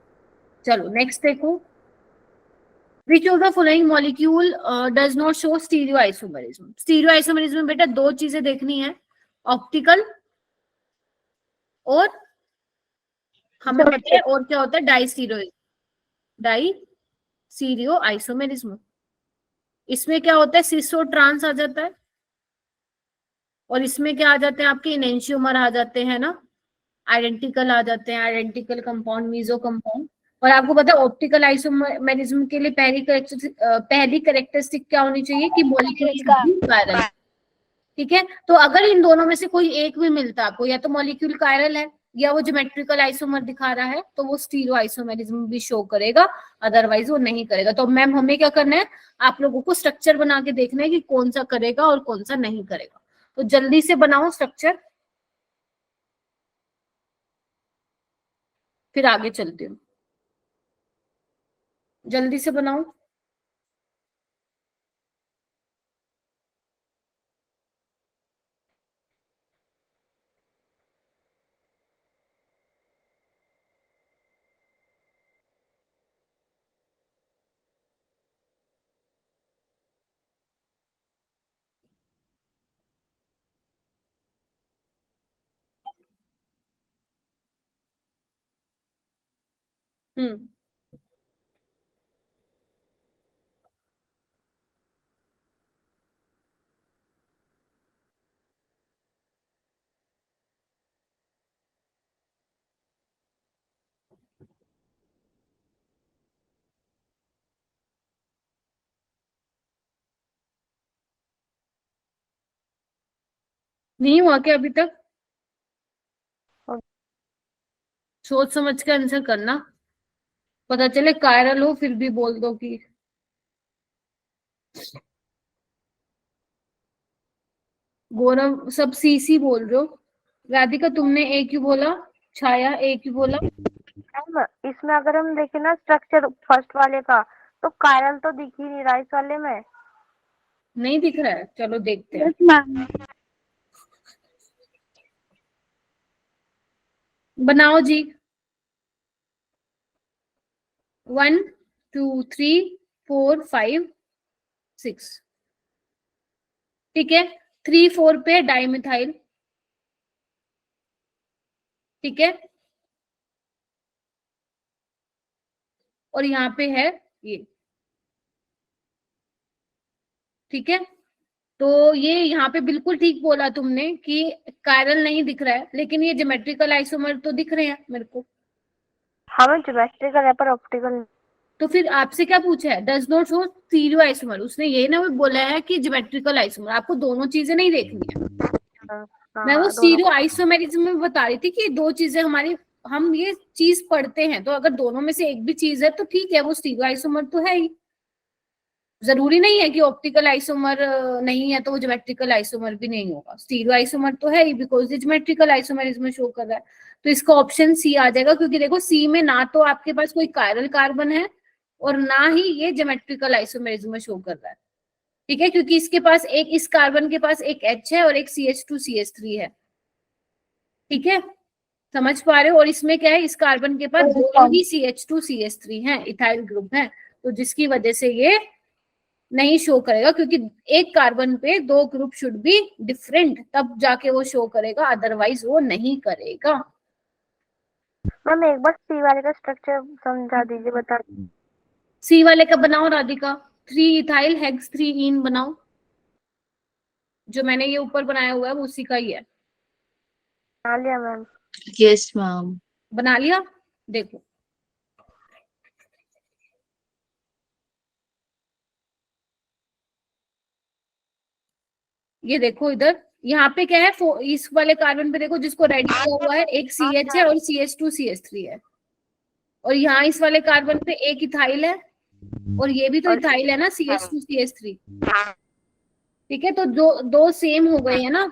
चलो नेक्स्ट देखो, which of the following molecule does not show stereoisomerism. Stereoisomerism में बेटा दो चीजें देखनी है, ऑप्टिकल और हमें पता है और क्या होता है, डाई आइसोमेरिज्म। इसमें क्या होता है, सिस और ट्रांस आ जाता है, और इसमें क्या आ जाते हैं आपके इनेंशियोमर आ जाते हैं ना, आइडेंटिकल आ जाते हैं, आइडेंटिकल कंपाउंड, मीजो कंपाउंड। और आपको पता है ऑप्टिकल आइसोमेरिज्म के लिए पहली कैरेक्टरिस्टिक क्या होनी चाहिए कि मॉलिक्यूल कायरल। ठीक है, तो अगर इन दोनों में से कोई एक भी मिलता है आपको, या तो मॉलिक्यूल कायरल है या वो ज्योमेट्रिकल आइसोमर दिखा रहा है, तो वो स्टीरियो आइसोमेरिज्म भी शो करेगा, अदरवाइज वो नहीं करेगा। तो मैम हमें क्या करना है, आप लोगों को स्ट्रक्चर बना के देखना है कि कौन सा करेगा और कौन सा नहीं करेगा। तो जल्दी से बनाओ स्ट्रक्चर, फिर आगे चलती हूँ, जल्दी से बनाओ। हम्म, नहीं हुआ क्या अभी तक? सोच समझ के आंसर करना, पता चले कायरल हो फिर भी बोल दो कि गौरव सब सी बोल रहे हो। राधिका तुमने ए क्यों बोला, छाया ए क्यों बोला? मैम इसमें अगर हम देखें ना स्ट्रक्चर फर्स्ट वाले का, तो कायरल तो दिख ही नहीं रहा इस वाले में। नहीं दिख रहा है, चलो देखते हैं। बनाओ जी, 1 2 3 4 5 6, ठीक है। 3 4 पे डाइमिथाइल, ठीक है, और यहाँ पे है ये, ठीक है। तो ये यहाँ पे बिल्कुल ठीक बोला तुमने कि कायरल नहीं दिख रहा है, लेकिन ये ज्योमेट्रिकल आइसोमर तो दिख रहे हैं मेरे को। हमें ज्योमेट्रिकल है पर ऑप्टिकल। तो फिर आपसे क्या पूछा है, does not show stereo isomer, उसने ये ना बोला है कि ज्योमेट्रिकल आइसोमर। आपको दोनों चीजें नहीं देखनी है, मैं वो स्टीरियो आइसोमेरिज्म में बता रही थी कि दो चीजें हमारी, हम ये चीज पढ़ते हैं, तो अगर दोनों में से एक भी चीज है तो ठीक है, वो स्टीरियो आइसोमर तो है ही। जरूरी नहीं है कि ऑप्टिकल आइसोमर नहीं है तो वो ज्योमेट्रिकल आइसोमर भी नहीं होगा, स्टीरियो आइसोमर तो है ही, बिकॉज ये ज्योमेट्रिकल आइसोमेरिज्म शो कर रहा है। तो इसका ऑप्शन सी आ जाएगा, क्योंकि देखो सी में ना तो आपके पास कोई कायरल कार्बन है और ना ही ये ज्योमेट्रिकल आइसोमेरिज्म शो कर रहा है, ठीक है, क्योंकि इसके पास एक, इस कार्बन के पास एक H है और एक CH2CH3 है, ठीक है, समझ पा रहे हो। और इसमें क्या है, इस कार्बन के पास दो ही CH2CH3 है, इथाइल ग्रुप है, तो जिसकी वजह से ये नहीं शो करेगा, क्योंकि एक कार्बन पे दो ग्रुप शुड बी डिफरेंट, तब जाके वो शो करेगा, अदरवाइज वो नहीं करेगा। मैम एक बार सी वाले का स्ट्रक्चर समझा दीजिए, बता दीजिए। सी वाले का बनाओ राधिका, 3 इथाइल हेक्स 3 इन बनाओ, जो मैंने ये ऊपर बनाया हुआ है वो उसी का ही है। बना लिया मैम। Yes ma'am. बना लिया, देखो ये देखो इधर, यहाँ पे क्या है, इस वाले कार्बन पे देखो जिसको रेड किया हुआ है, एक CH है और CH2CH3 है, और यहाँ इस वाले कार्बन पे एक इथाइल है और ये भी तो और इथाइल है ना, CH2CH3। ठीक है, तो जो दो सेम हो गए हैं ना,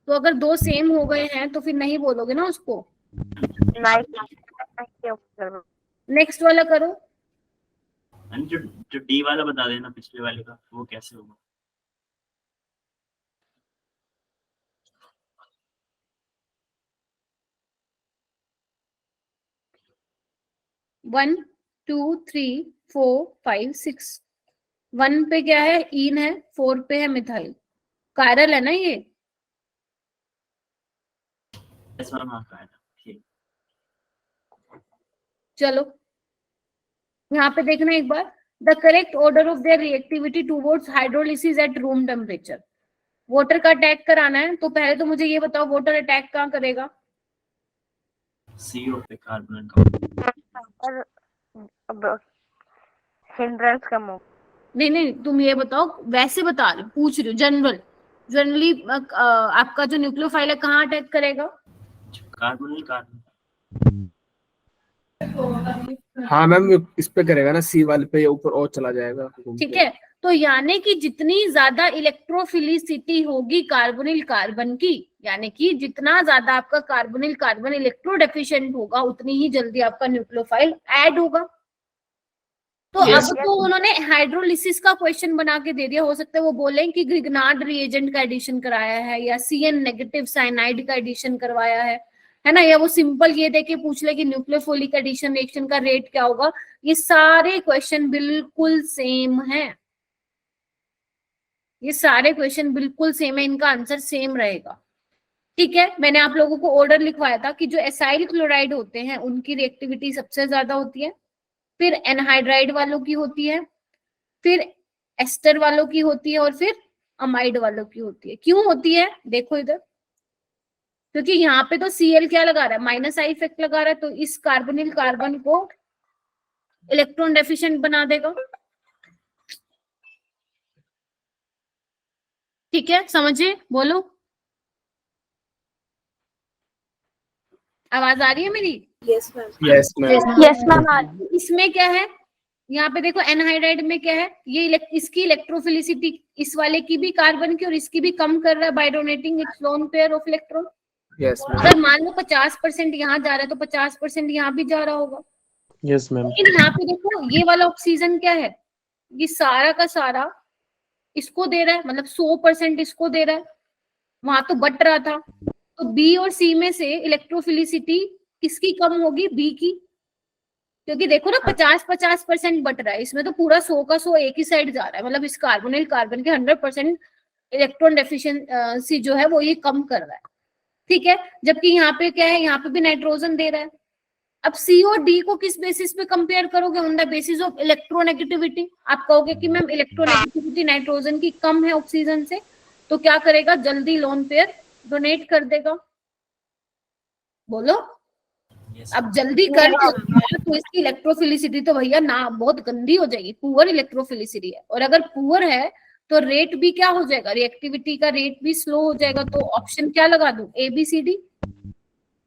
तो अगर दो सेम हो गए हैं तो फिर नहीं बोलोगे ना उसको। नाइस। नेक्स्ट वाला करो। मैम जो जो डी वाला बता देना पिछले वाले का, वो कैसे होगा? One, to, three, 4, 5, 6। 1 पे क्या है, ईन है, 4 पे है मिथाइल। कायरल है ना ये। इस वाला मार्क आया था, ठीक। चलो यहाँ पे देखना एक बार, the correct order of their reactivity towards hydrolysis at room temperature. Water का अटैक कराना है, तो पहले तो मुझे ये बताओ वाटर अटैक कहाँ करेगा? CO पे कार्बन का। और अब हिंड्रेंस कम हो। नहीं नहीं, तुम ये बताओ, वैसे बता रहे, पूछ रही हो जनरली आपका जो न्यूक्लियोफाइल है कहाँ अटैक करेगा? Carbon carbon. हाँ मैम, इस पे करेगा ना, C वाले पे, ऊपर और चला जाएगा घूम ठीक के। है, तो यानी कि जितनी ज्यादा इलेक्ट्रोफिलिसिटी होगी कार्बोनिल कार्बन की, यानी कि जितना ज्यादा आपका कार्बोनिल कार्बन इलेक्ट्रोडेफिशिएंट होगा, उतनी ही जल्दी आपका न्यूक्लियोफाइल ऐड होगा। तो Yes. अब तो उन्होंने हाइड्रोलिसिस का क्वेश्चन बना के दे दिया, हो सकता है वो बोले कि ग्रिग्नार्ड रिएजेंट का एडिशन कराया है, या CN नेगेटिव साइनाइड का एडिशन करवाया है ना, या वो सिंपल ये देके पूछ ले कि न्यूक्लियोफिलिक एडिशन रिएक्शन का रेट क्या होगा। ये सारे क्वेश्चन बिल्कुल सेम है, ये सारे क्वेश्चन बिल्कुल सेम है, इनका आंसर सेम रहेगा। ठीक है, मैंने आप लोगों को ऑर्डर लिखवाया था कि जो एसाइल क्लोराइड होते हैं उनकी रिएक्टिविटी सबसे ज्यादा होती है, फिर एनहाइड्राइड वालों की होती है, फिर एस्टर वालों की होती है, और फिर अमाइड वालों की होती है। क्यों होती है देखो इधर, क्योंकि यहाँ पे तो Cl क्या लगा रहा है, माइनस आई इफेक्ट लगा रहा है, तो इस कार्बोनिल कार्बन को इलेक्ट्रॉन डेफिशिएंट बना देगा। ठीक है, समझे, बोलो, आवाज आ रही है मेरी? Yes ma'am. Yes ma'am. इसमें क्या है, यहाँ पे देखो एनहाइड्राइड में क्या है, ये इसकी इलेक्ट्रोफिलिसिटी इस वाले की भी, कार्बन की और इसकी भी कम कर रहा है by donating its lone pair of electron. Yes ma'am. अगर मान लो 50% यहाँ जा रहा है तो 50% यहाँ भी जा रहा होगा। Yes ma'am. लेकिन यहाँ पे देखो ये वाला ऑक्सीजन क्या है, ये सारा का सारा इसको दे रहा है, मतलब 100% इसको दे रहा है, वहां तो बट रहा था। तो बी और सी में से इलेक्ट्रोफिलिसिटी किसकी कम होगी, बी की, क्योंकि देखो ना 50-50% बट रहा है, इसमें तो पूरा 100 का 100 एक ही साइड जा रहा है, मतलब इस कार्बोनिल कार्बन के 100% इलेक्ट्रॉन डेफिशिएंसी जो है वो ये कम कर रहा है। ठीक है, जबकि यहाँ पे क्या है, यहाँ पे भी नाइट्रोजन दे रहा है। अब सी और डी को किस बेसिस पे कंपेयर करोगे, on the basis of electronegativity. आप कहोगे कि मैम इलेक्ट्रोनेगेटिविटी नाइट्रोजन की कम है ऑक्सीजन से, तो क्या करेगा, जल्दी लोन पेयर डोनेट कर देगा। बोलो, अब जल्दी कर तो इसकी इलेक्ट्रोफिलिसिटी तो भैया ना बहुत गंदी हो जाएगी, पुअर इलेक्ट्रोफिलिसिटी है, और अगर पुअर है तो रेट भी क्या हो जाएगा, रिएक्टिविटी का रेट भी स्लो हो जाएगा। तो ऑप्शन क्या लगा दूं, ABCD।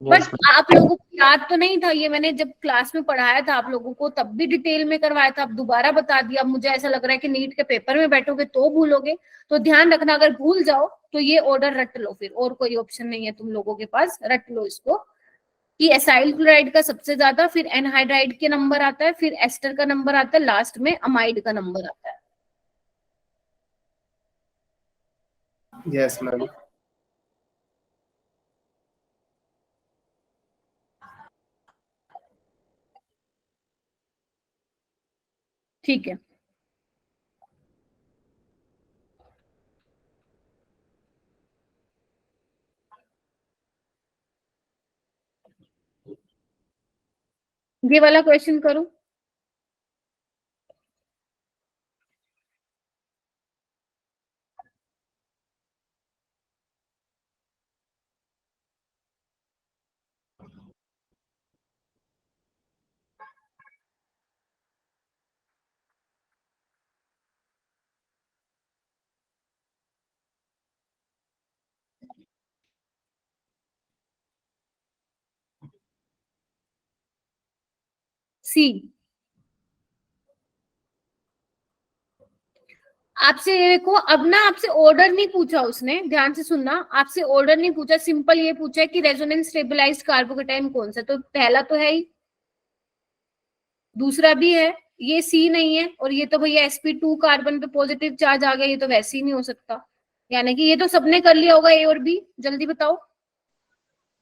बट आप लोगों को याद तो नहीं था ये, मैंने जब क्लास में पढ़ाया था आप लोगों को तब भी डिटेल में करवाया था, अब दोबारा बता दिया। अब मुझे ऐसा लग रहा है कि नीट के पेपर में बैठोगे तो भूलोगे, तो ध्यान रखना, अगर भूल जाओ तो ये ऑर्डर रट लो, फिर और कोई ऑप्शन नहीं है तुम लोगों के पास, रट लो इसको कि एसाइल क्लोराइड का सबसे ज्यादा, फिर एनहाइड्राइड के नंबर आता है, फिर एस्टर का नंबर आता है, लास्ट में अमाइड का नंबर आता है। Yes ma'am. ठीक है, ये वाला क्वेश्चन करो। सी, आपसे ये देखो, अब ना आपसे ऑर्डर नहीं पूछा उसने, ध्यान से सुनना, आपसे ऑर्डर नहीं पूछा, सिंपल ये पूछा है कि रेजोनेंस स्टेबलाइज्ड कार्बोकेटाइन कौन सा, तो पहला तो है ही, दूसरा भी है, ये सी नहीं है, और ये तो भैया sp2 कार्बन पे पॉजिटिव चार्ज आ गया, ये तो वैसे ही नहीं हो सकता, यानी कि ये तो सबने कर लिया होगा ए और बी, जल्दी बताओ।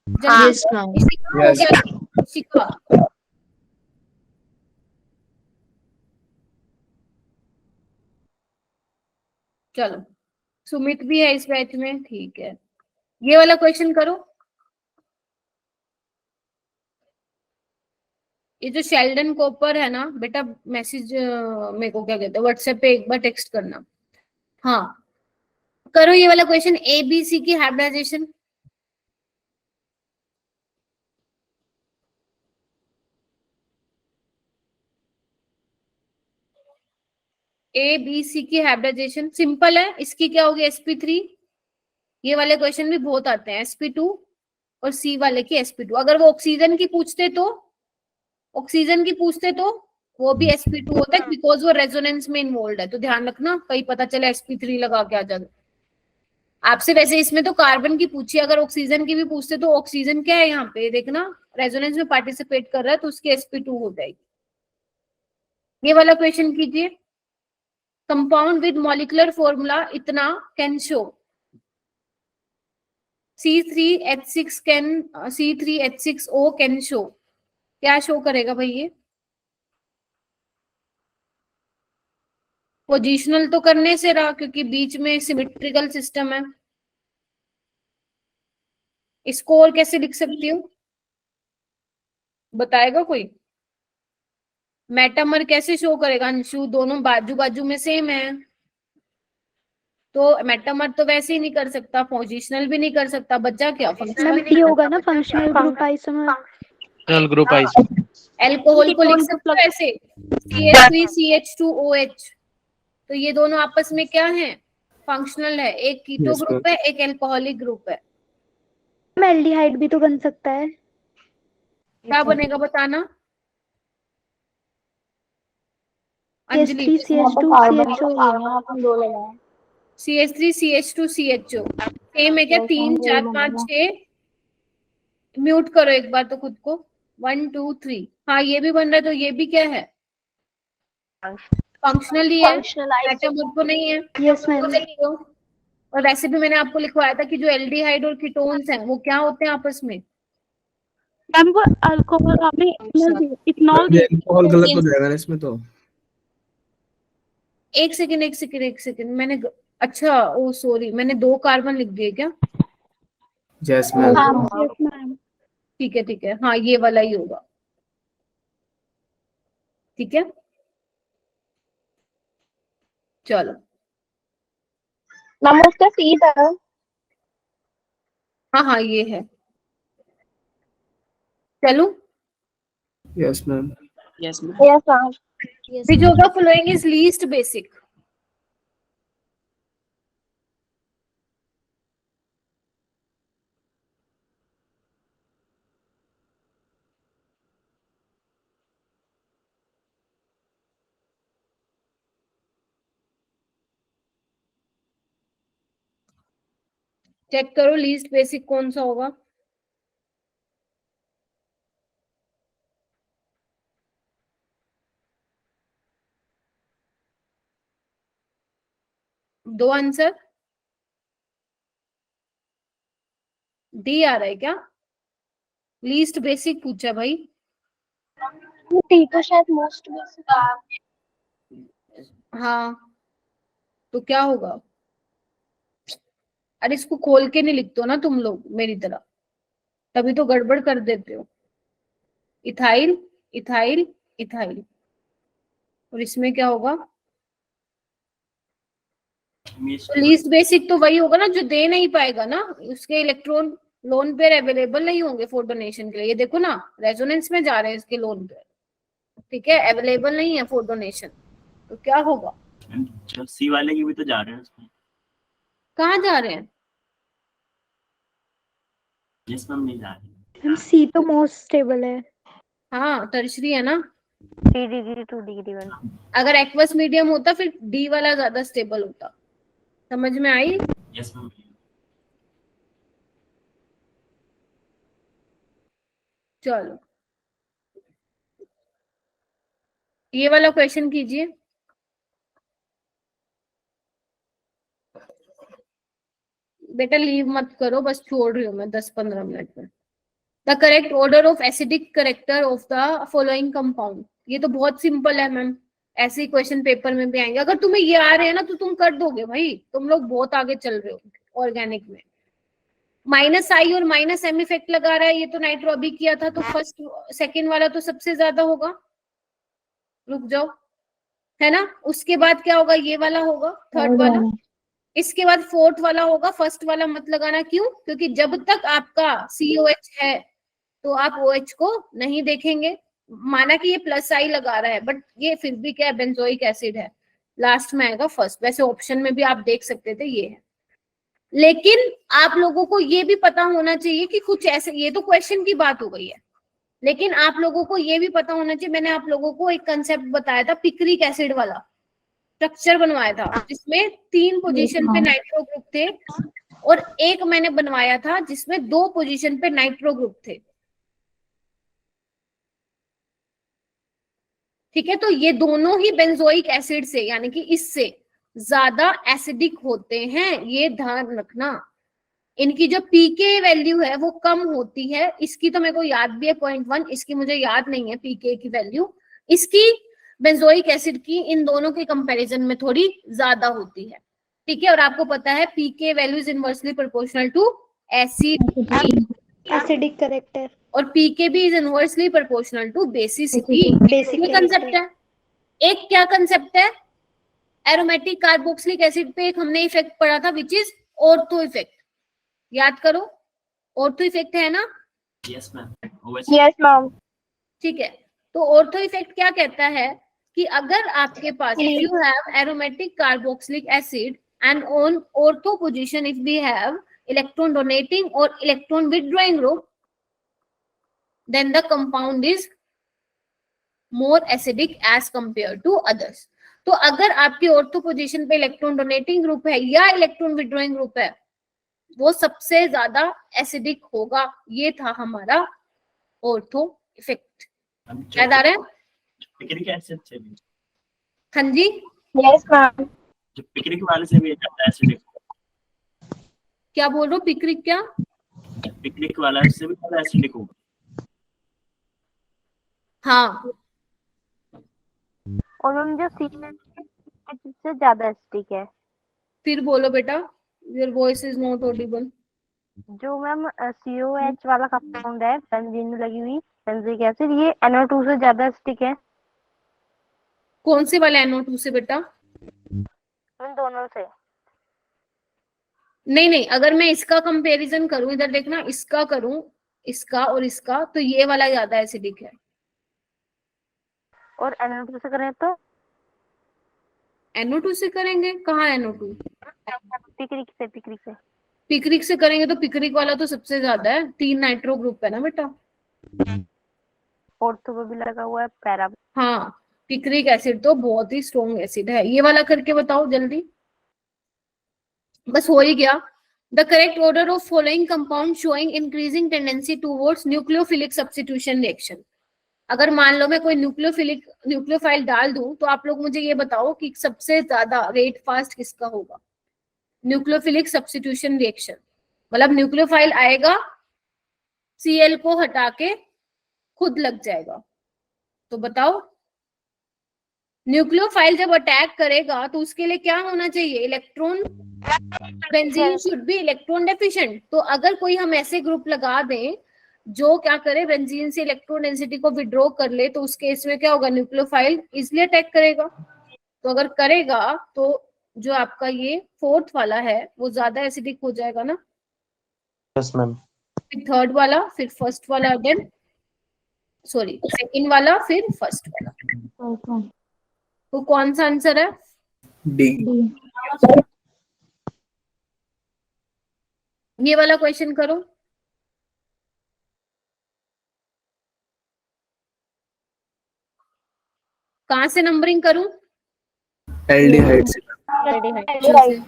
जल्दी Yes, ma'am. इशिका हो Yes. गया, इशिका। चलो, सुमित भी है इस बैच में, ठीक है, ये वाला क्वेश्चन करो। ये जो शेल्डन कॉपर है ना बेटा, मैसेज मेरे को क्या कहते हैं, व्हाट्सएप पे एक बार टेक्स्ट करना। हाँ, करो ये वाला क्वेश्चन, ए बी सी की हाइब्रिडाइजेशन। ए बी सी की हाइब्रिडाइजेशन सिंपल है, इसकी क्या होगी sp3, ये वाले क्वेश्चन भी बहुत आते हैं, sp2 और सी वाले की sp2। अगर वो ऑक्सीजन की पूछते तो, ऑक्सीजन की पूछते तो वो भी sp2 होता है, बिकॉज वो रेजोनेंस में इन्वॉल्व है, तो ध्यान रखना, कहीं पता चले sp3 लगा के आ जाए आपसे। वैसे इसमें तो कार्बन की पूछी, अगर ऑक्सीजन की भी पूछते तो ऑक्सीजन क्या है यहाँ पे देखना, रेजोनेंस में पार्टिसिपेट कर रहा है, तो उसकी sp2 हो जाएगी। ये वाला क्वेश्चन कीजिए, कंपाउंड विद मॉलिक्यूलर फॉर्मूला इतना can show C3H6 can C3H6O can show, क्या शो करेगा भाई ये? पोजिशनल तो करने से रहा, क्योंकि बीच में सिमेट्रिकल सिस्टम है। इसको और कैसे लिख सकती हूँ, बताएगा कोई? मेटामर कैसे शो करेगा अंशु, दोनों बाजू बाजू में सेम है, तो मेटामर तो वैसे ही नहीं कर सकता, पोजिशनल भी नहीं कर सकता, बच्चा क्या फंक्शनल ये होगा ना functional group isomer. Functional group isomer. Alcohol को लिख सकते हो ऐसे CH3CH2OH, तो ये दोनों आपस में क्या है, फंक्शनल है, एक कीटो Yes, ग्रुप है, एक एल्कोहलिक ग्रुप है। एल्डिहाइड भी तो बन सकता है। क्या बनेगा बताना अंजलि? CH3CH2CHO सेम है क्या, 3 4 5 6, म्यूट करो एक बार तो खुद को, 1 2 3, हाँ ये भी बन रहा है, तो ये भी क्या है, फंक्शनल ही है, मेटामर तो नहीं है। Yes ma'am. तो और वैसे भी मैंने आपको लिखवाया था कि जो एल्डिहाइड और कीटोन्स हैं वो क्या होते हैं आपस में, मैम वो अल्कोहल आपने इथनॉल अल्कोहल गलत हो जाएगा ना इसमें तो। एक सेकंड मैंने अच्छा ओ सॉरी, मैंने 2 कार्बन लिख दिए क्या? Yes ma'am. मैम। ठीक है, हाँ ये वाला ही होगा, ठीक है, चलो। मैम उसका सी था। हाँ ये है, चलो। Yes ma'am. Yes ma'am. which of the following is least basic? Check करो लीस्ट बेसिक कौन सा होगा। दो आंसर, डी आ रहा है क्या? लीस्ट बेसिक पूछा भाई, टी तो शायद मोस्ट बेसिक। हाँ तो क्या होगा? अरे इसको खोल के नहीं लिखते हो ना तुम लोग मेरी तरह, तभी तो गड़बड़ कर देते हो। इथाइल इथाइल इथाइल, और इसमें क्या होगा? लीस्ट बेसिक तो वही होगा ना जो दे नहीं पाएगा ना, उसके इलेक्ट्रॉन लोन पेयर अवेलेबल नहीं होंगे फॉर डोनेशन के लिए। ये देखो ना, रेजोनेंस में जा रहे हैं इसके लोन पेयर, ठीक है, अवेलेबल नहीं है फॉर डोनेशन, तो क्या होगा? सी वाले की भी तो जा रहे हैं उसमें। कहाँ जा रहे हैं? यस मैम नहीं जा रहे। मैम सी तो मोस्ट स्टेबल है। हाँ टर्शरी है ना, 3 डिग्री 2 डिग्री 1। अगर एक्वस मीडियम होता फिर डी वाला ज्यादा स्टेबल होता। समझ में आई? Yes ma'am. चलो ये वाला क्वेश्चन कीजिए। बेटा लीव मत करो, बस छोड़ रही हूँ मैं 10-15 मिनट में। The correct order of acidic character of the following compound. ये तो बहुत सिंपल है मैम, ऐसे ही क्वेश्चन पेपर में भी आएंगे। अगर तुम्हें ये आ रहे हैं ना तो तुम कर दोगे भाई, तुम लोग बहुत आगे चल रहे हो ऑर्गेनिक में। -I और -M इफेक्ट लगा रहा है, ये तो नाइट्रो अभी किया था, तो फर्स्ट सेकंड वाला तो सबसे ज्यादा होगा। रुक जाओ, है ना? उसके बाद क्या होगा? ये वाला होगा थर्ड वाला। इसके बाद फोर्थ वाला होगा। फर्स्ट वाला मत लगाना, क्यों? क्योंकि जब तक आपका COH है तो आप OH को नहीं देखेंगे। माना कि ये +I लगा रहा है, बट ये फिर भी क्या है? बेंजोइक एसिड है। लास्ट में आएगा फर्स्ट। वैसे ऑप्शन में भी आप देख सकते थे ये है, लेकिन आप लोगों को ये भी पता होना चाहिए कि कुछ ऐसे, ये तो क्वेश्चन की बात हो गई है, लेकिन आप लोगों को ये भी पता होना चाहिए। मैंने आप लोगों को एक कंसेप्ट बताया था, पिक्रिक एसिड वाला स्ट्रक्चर बनवाया था, जिसमें 3 पोजीशन पे नाइट्रो ग्रुप थे, और एक मैंने बनवाया था जिसमें 2 पोजीशन पे नाइट्रो ग्रुप थे। ठीक है, तो ये दोनों ही बेंजोइक एसिड से, यानी कि इससे ज्यादा एसिडिक होते हैं, ये ध्यान रखना। इनकी जो पीके वैल्यू है वो कम होती है। इसकी तो मेरे को याद भी है 0.1, इसकी मुझे याद नहीं है पीके की वैल्यू। इसकी बेंजोइक एसिड की इन दोनों के कंपैरिजन में थोड़ी ज्यादा होती है। ठीक है, और आपको पता है pK value is inversely proportional to acidic character और पीके भी is inversely proportional to basicity. Basic ये कंसेप्ट है। एक क्या कंसेप्ट है? एरोमेटिक कार्बोक्सिलिक एसिड पे एक हमने इफेक्ट पढ़ा था, विच इज ऑर्थो इफेक्ट। याद करो, ऑर्थो इफेक्ट है ना? Yes ma'am. Yes ma'am. ठीक है, तो ऑर्थो इफेक्ट क्या कहता है कि अगर आपके पास you have aromatic carboxylic acid and on ortho position if we have electron donating और electron withdrawing group, then the compound is more acidic as compared to others. तो अगर आपकी ऑर्थो पोजीशन पे इलेक्ट्रॉन डोनेटिंग ग्रुप है या इलेक्ट्रॉन विथड्रॉइंग ग्रुप है, वो सबसे ज्यादा एसिडिक होगा। ये था हमारा ऑर्थो इफेक्ट। याद आ रहा है? पिक्रिक एसिड से भी, हाँ जी, यस मैम। जो पिक्रिक वाले से भी ज्यादा एसिडिक, क्या बोल रहे हो? पिक्रिक क्या? पिक्रिक वाला से भी ज्यादा एसिडिक होगा। हाँ, और मैम जो COH से ज्यादा एसिडिक है, फिर बोलो बेटा, your voice is not Audible. जो मैम COH वाला कंपाउंड है, बेंजीन में लगी हुई बेंजिक एसिड, ये NO2 से ज्यादा एसिडिक है। कौन से वाले NO2 से बेटा? इन दोनों से। नहीं नहीं, अगर मैं इसका कंपैरिजन करूं, इधर देखना, इसका करूं, इसका और इसका, तो ये वाला ज्यादा एसिडिक है। और NO2 से करें तो NO2 से करेंगे? कहाँ NO2? पिक्रिक से पिक्रिक से करेंगे तो पिक्रिक वाला तो सबसे ज्यादा है, 3 नाइट्रो ग्रुप है ना बेटा। ऑर्थो पे भी लगा हुआ है पैरा। हाँ, पिक्रिक एसिड तो बहुत ही स्ट्रॉन्ग एसिड है। ये वाला करके बताओ जल्दी, बस हो ही गया। The correct order of following compound showing increasing tendency towards nucleophilic substitution reaction. अगर मान लो मैं कोई न्यूक्लियोफाइल डाल दूं, तो आप लोग मुझे ये बताओ कि सबसे ज्यादा रेट फास्ट किसका होगा? न्यूक्लियोफिलिक सब्स्टिट्यूशन रिएक्शन, मतलब न्यूक्लियोफाइल आएगा, Cl को हटा के खुद लग जाएगा। तो बताओ, न्यूक्लियोफाइल जब अटैक करेगा तो उसके लिए क्या होना चाहिए? Electron, benzene should be electron deficient. तो अगर कोई हम ऐसे ग्रुप लगा दें जो क्या करे, बेंजीन से इलेक्ट्रॉन डेंसिटी को विड्रॉ कर ले, तो उस केस में क्या होगा? न्यूक्लियोफाइल इजिली अटैक करेगा। तो अगर करेगा तो जो आपका ये फोर्थ वाला है वो ज्यादा एसिडिक हो जाएगा ना? Yes ma'am. फिर थर्ड वाला, फिर फर्स्ट वाला, देन सॉरी सेकंड वाला, फिर फर्स्ट वाला। तो कौन सा आंसर है? डी। ये वाला क्वेश्चन करो। कहाँ से नंबरिंग करूं? एल्डिहाइड से। से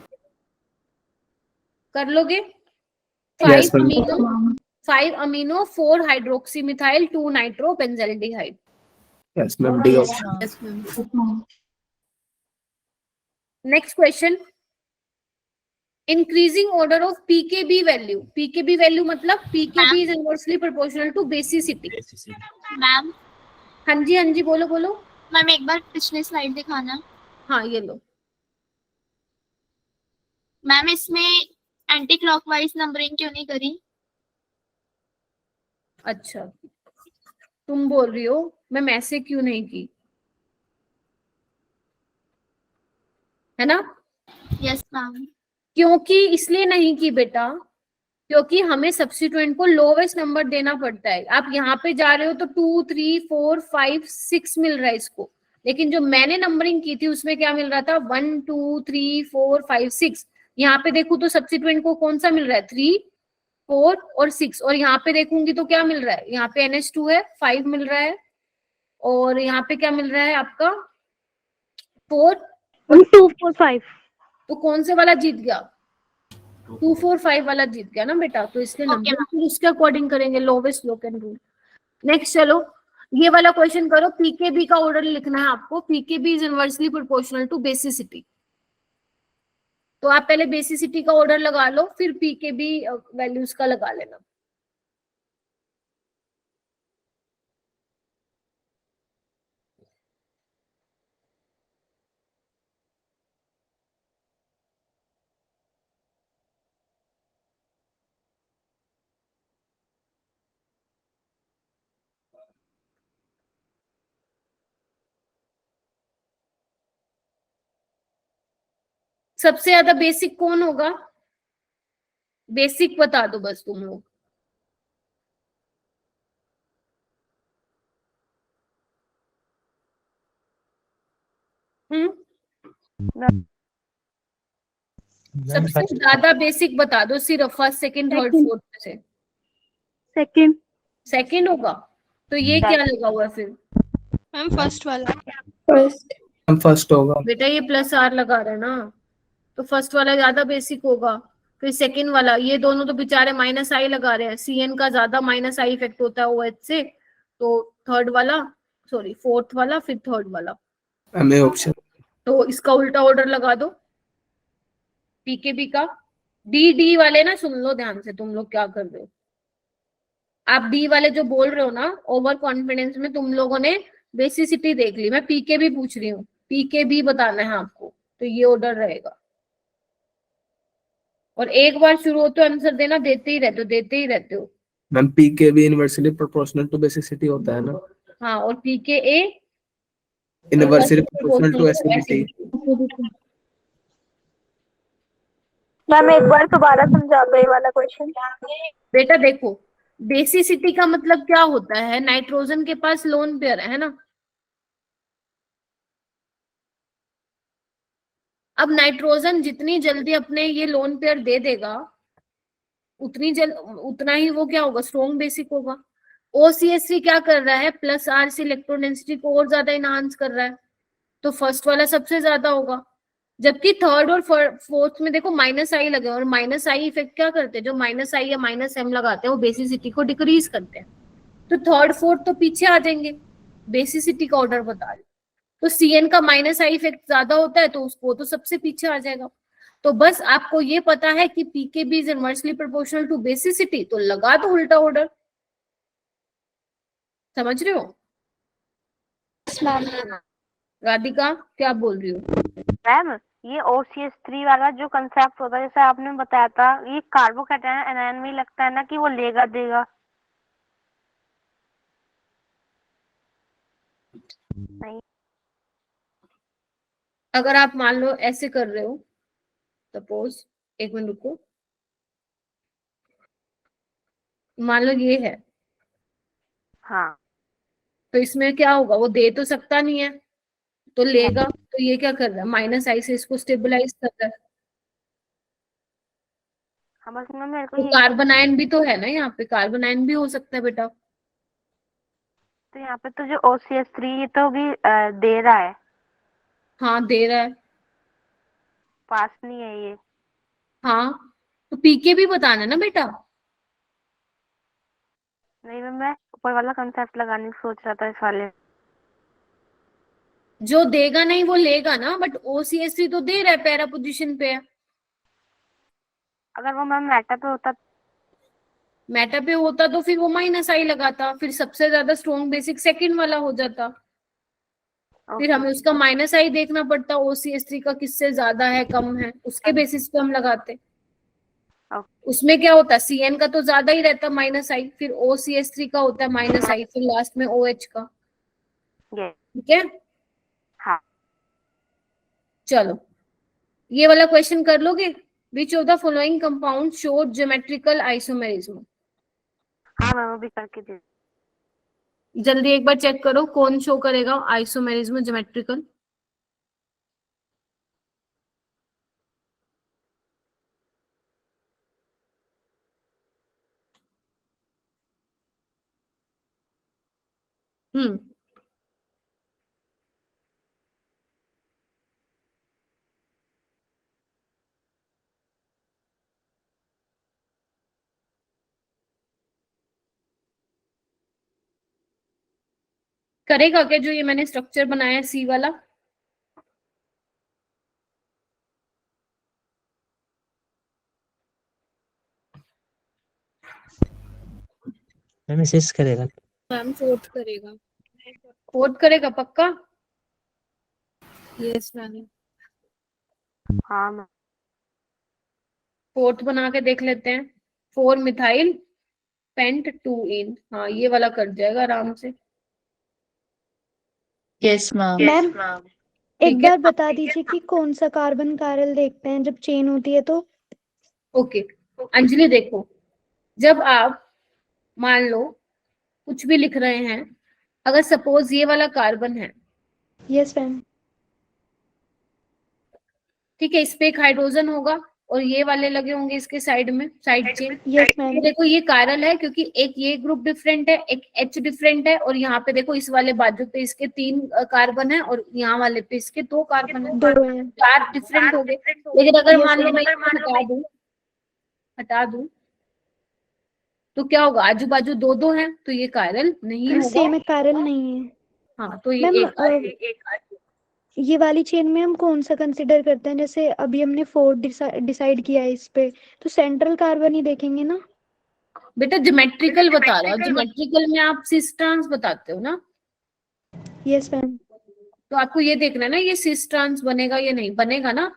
कर लोगे? Yes, 5 ma'am. Amino 5 amino 4 hydroxy methyl 2 nitro benzaldehyde. Yes, ma'am. D option. Yes, ma'am. Next question. Increasing order of pKb value. pKb value मतलब pKb is inversely proportional to basicity. Ma'am हाँ जी बोलो बोलो। मैम एक बार पिछली स्लाइड दिखाना। हाँ ये लो। मैम इसमें एंटी क्लॉकवाइज नंबरिंग क्यों नहीं करी? अच्छा तुम बोल रही हो मैम ऐसे क्यों नहीं की, है ना? Yes ma'am. क्योंकि इसलिए नहीं की बेटा, क्योंकि हमें सब्स्टिट्यूएंट को लोवेस्ट नंबर देना पड़ता है। आप यहाँ पे जा रहे हो तो 2 3 4 5 6 मिल रहा है इसको, लेकिन जो मैंने नंबरिंग की थी उसमें क्या मिल रहा था 1 2 3 4 5 6। यहाँ पे देखूं तो सब्स्टिट्यूएंट को कौन सा मिल रहा है 3 4 और 6, और यहाँ पे देखूंगी तो क्या मिल रहा है, यहाँ पे NH2 है 5 मिल रहा है, और यहाँ पे क्या मिल रहा है आपका 4 2 4 5। तो कौन से वाला जीत गया? 2 4 5 वाला जीत गया ना बेटा, तो इसलिए नंबर उसके अकॉर्डिंग करेंगे, lowest low can rule. Next चलो ये वाला क्वेश्चन करो। पीकेबी का ऑर्डर लिखना है आपको। PKb is inversely proportional to basicity. तो आप पहले बेसिसिटी का ऑर्डर लगा लो, फिर पीकेबी वैल्यूज का लगा लेना। सबसे ज्यादा बेसिक कौन होगा? बेसिक बता दो बस तुम लोग। सबसे ज्यादा बेसिक बता दो सिर्फ फर्स्ट सेकंड थर्ड फोर्थ में से। सेकंड। सेकंड होगा तो ये क्या लगा हुआ है फिर? मैम फर्स्ट वाला। फर्स्ट। फर्स्ट होगा बेटा ये प्लस आर लगा रहे हैं ना, तो फर्स्ट वाला ज्यादा बेसिक होगा। फिर सेकंड वाला, ये दोनों तो बेचारे माइनस आई लगा रहे हैं, CN का ज्यादा माइनस आई इफेक्ट होता है OH से, तो थर्ड वाला सॉरी फोर्थ वाला फिर थर्ड वाला। हमें ऑप्शन। तो इसका उल्टा ऑर्डर लगा दो पीकेबी का। डी वाले ना सुन लो ध्यान से, तुम लोग क्या कर रहे हो। आप डी वाले जो बोल रहे हो ना ओवर कॉन्फिडेंस में, तुम लोगों ने बेसिसिटी देख ली, मैं पीकेबी पूछ रही हूँ, पीकेबी बताना है आपको, तो ये ऑर्डर रहेगा। और एक बार शुरू हो तो आंसर देना, देते ही रहते हो। Ma'am pKb inversely proportional to basicity होता है ना। हाँ, और pKa inversely proportional to acidity. Ma'am एक बार दोबारा समझा दो ये वाला क्वेश्चन। बेटा देखो, बेसिसिटी का मतलब क्या होता है, नाइट्रोजन के पास लोन पेयर है ना। अब नाइट्रोजन जितनी जल्दी अपने ये लोन पेयर दे देगा उतना ही वो क्या होगा, स्ट्रॉन्ग बेसिक होगा। OCH3 क्या कर रहा है, प्लस R से इलेक्ट्रॉन डेंसिटी को और ज्यादा इनहांस कर रहा है, तो फर्स्ट वाला सबसे ज्यादा होगा। जबकि थर्ड और फोर्थ में देखो माइनस आई लगे, और माइनस आई इफेक्ट क्या करते हैं, जो माइनस आई या माइनस M लगाते हैं वो बेसिसिटी को डिक्रीज करते हैं, तो थर्ड फोर्थ तो पीछे आ जाएंगे। बेसिसिटी का ऑर्डर बता रहे, तो CN का माइनस आई इफेक्ट ज्यादा होता है तो उसको तो सबसे पीछे आ जाएगा। तो बस आपको ये पता है कि pKb is inversely proportional to basicity, तो लगा दो उल्टा ऑर्डर। समझ रहे हो? राधिका क्या बोल रही हो? मैम ये OCH3 वाला जो कंसेप्ट होता है, जैसे आपने बताया था, ये कार्बोकैटायन एनायन में लगता है ना कि वो लेगा देगा। नहीं, अगर आप मान लो ऐसे कर रहे हो, सपोज, एक मिनट रुको, मान लो ये है, हाँ तो इसमें क्या होगा, वो दे तो सकता नहीं है तो लेगा, तो ये क्या कर रहा है, माइनस आई से इसको स्टेबलाइज कर रहा है। हाँ, बस मैं मेरे को तो कार्बन आयन भी तो है ना यहाँ पे, कार्बन आयन भी हो सकता है बेटा। तो यहाँ पे तो जो OCH3 ये तो भी दे रहा है, हाँ दे रहा है। पास नहीं है ये। हाँ तो पीके भी बताना ना बेटा। नहीं मैम, मैं ऊपर वाला कंसेप्ट लगाने की सोच रहा था इस वाले। जो देगा नहीं वो लेगा ना, बट OCH3 तो दे रहा है, पैरा पोजीशन पे है। अगर वो मैम मेटा पे होता मेटा पे होता तो फिर वो -i लगाता, फिर सबसे ज्यादा स्ट्रॉन्ग बेसिक सेकंड वाला हो जाता, फिर हमें उसका -i देखना पड़ता, OCH3 का किससे ज्यादा है कम है, उसके बेसिस पे हम लगाते। उसमें क्या होता है, CN का तो ज्यादा ही रहता -i, फिर OCH3 का होता है -i, फिर लास्ट में OH का। ठीक है, हाँ। चलो ये वाला क्वेश्चन कर लोगे। विच of the following compound showed geometrical isomerism. हाँ मैम, वो भी करके दे। जल्दी एक बार चेक करो कौन शो करेगा आइसोमेरिज्म ज्योमेट्रिकल। करेगा क्या जो ये मैंने स्ट्रक्चर बनाया सी वाला। मैम असिस्ट करेगा। मैम फोर्थ करेगा, फोर्थ करेगा पक्का। यस मैम, हाँ मैम। फोर्थ बना के देख लेते हैं। 4 मिथाइल पेंट 2 इन, हाँ ये वाला कर जाएगा आराम से। Yes ma'am. मैम एक ठीक है। बार बता दीजिए कि कौन सा कार्बन कायरल देखते हैं जब चेन होती है तो। ओके अंजलि देखो, जब आप मान लो कुछ भी लिख रहे हैं, अगर सपोज ये वाला कार्बन है, यस मैम। ठीक है, इस पे एक हाइड्रोजन होगा और ये वाले लगे होंगे इसके साइड में, साइड चेन। Yes ma'am. देखो ये कायरल है क्योंकि एक ये ग्रुप डिफरेंट है, एक H डिफरेंट है, और यहाँ पे देखो इस वाले बाजू पे इसके 3 कार्बन है और यहाँ वाले पे इसके 2 कार्बन है, 2 है। 4 डिफरेंट हो गए। लेकिन अगर मान लो मैं इसको हटा दूं तो क्या होगा, आजू बाजू 2-2 है तो ये कायरल नहीं होगा। सेम कायरल नहीं है। हाँ तो ये मैम एक ये वाली चेन में हम कौन सा कंसिडर करते हैं, जैसे अभी हमने 4 डिसाइड किया है इस पे, तो सेंट्रल कार्बन ही देखेंगे ना। बेटा ज्योमेट्रिकल बता रहा हूँ, ज्योमेट्रिकल में आप सिस ट्रांस बताते हो ना। Yes ma'am. तो आपको ये देखना है ना ये सिस ट्रांस बनेगा या नहीं बनेगा ना।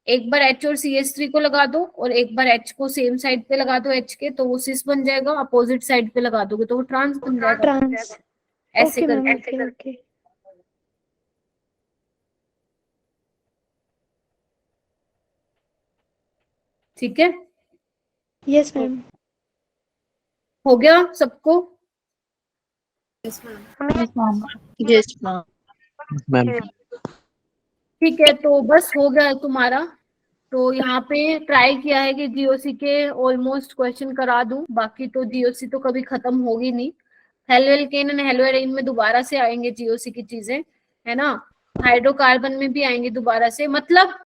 एक बार H और CH3 को लगा दो और एक बार H को सेम साइड पे लगा दो H के, तो वो सिस बन जाएगा। अपोजिट साइड पे लगा दोगे तो वो ट्रांस बन जाएगा। ट्रांस। ऐसे ओके मैम, करके। ओके। ठीक है, यस मैम। हो गया सबको। Yes ma'am. मैम ठीक है, तो बस हो गया तुम्हारा। तो यहाँ पे ट्राई किया है कि GOC के ऑलमोस्ट क्वेश्चन करा दूं, बाकी तो GOC तो कभी खत्म होगी नहीं। हेलोएल्केन एंड हेलोएराइन में दोबारा से आएंगे GOC की चीजें, है ना। हाइड्रोकार्बन में भी आएंगे दोबारा से, मतलब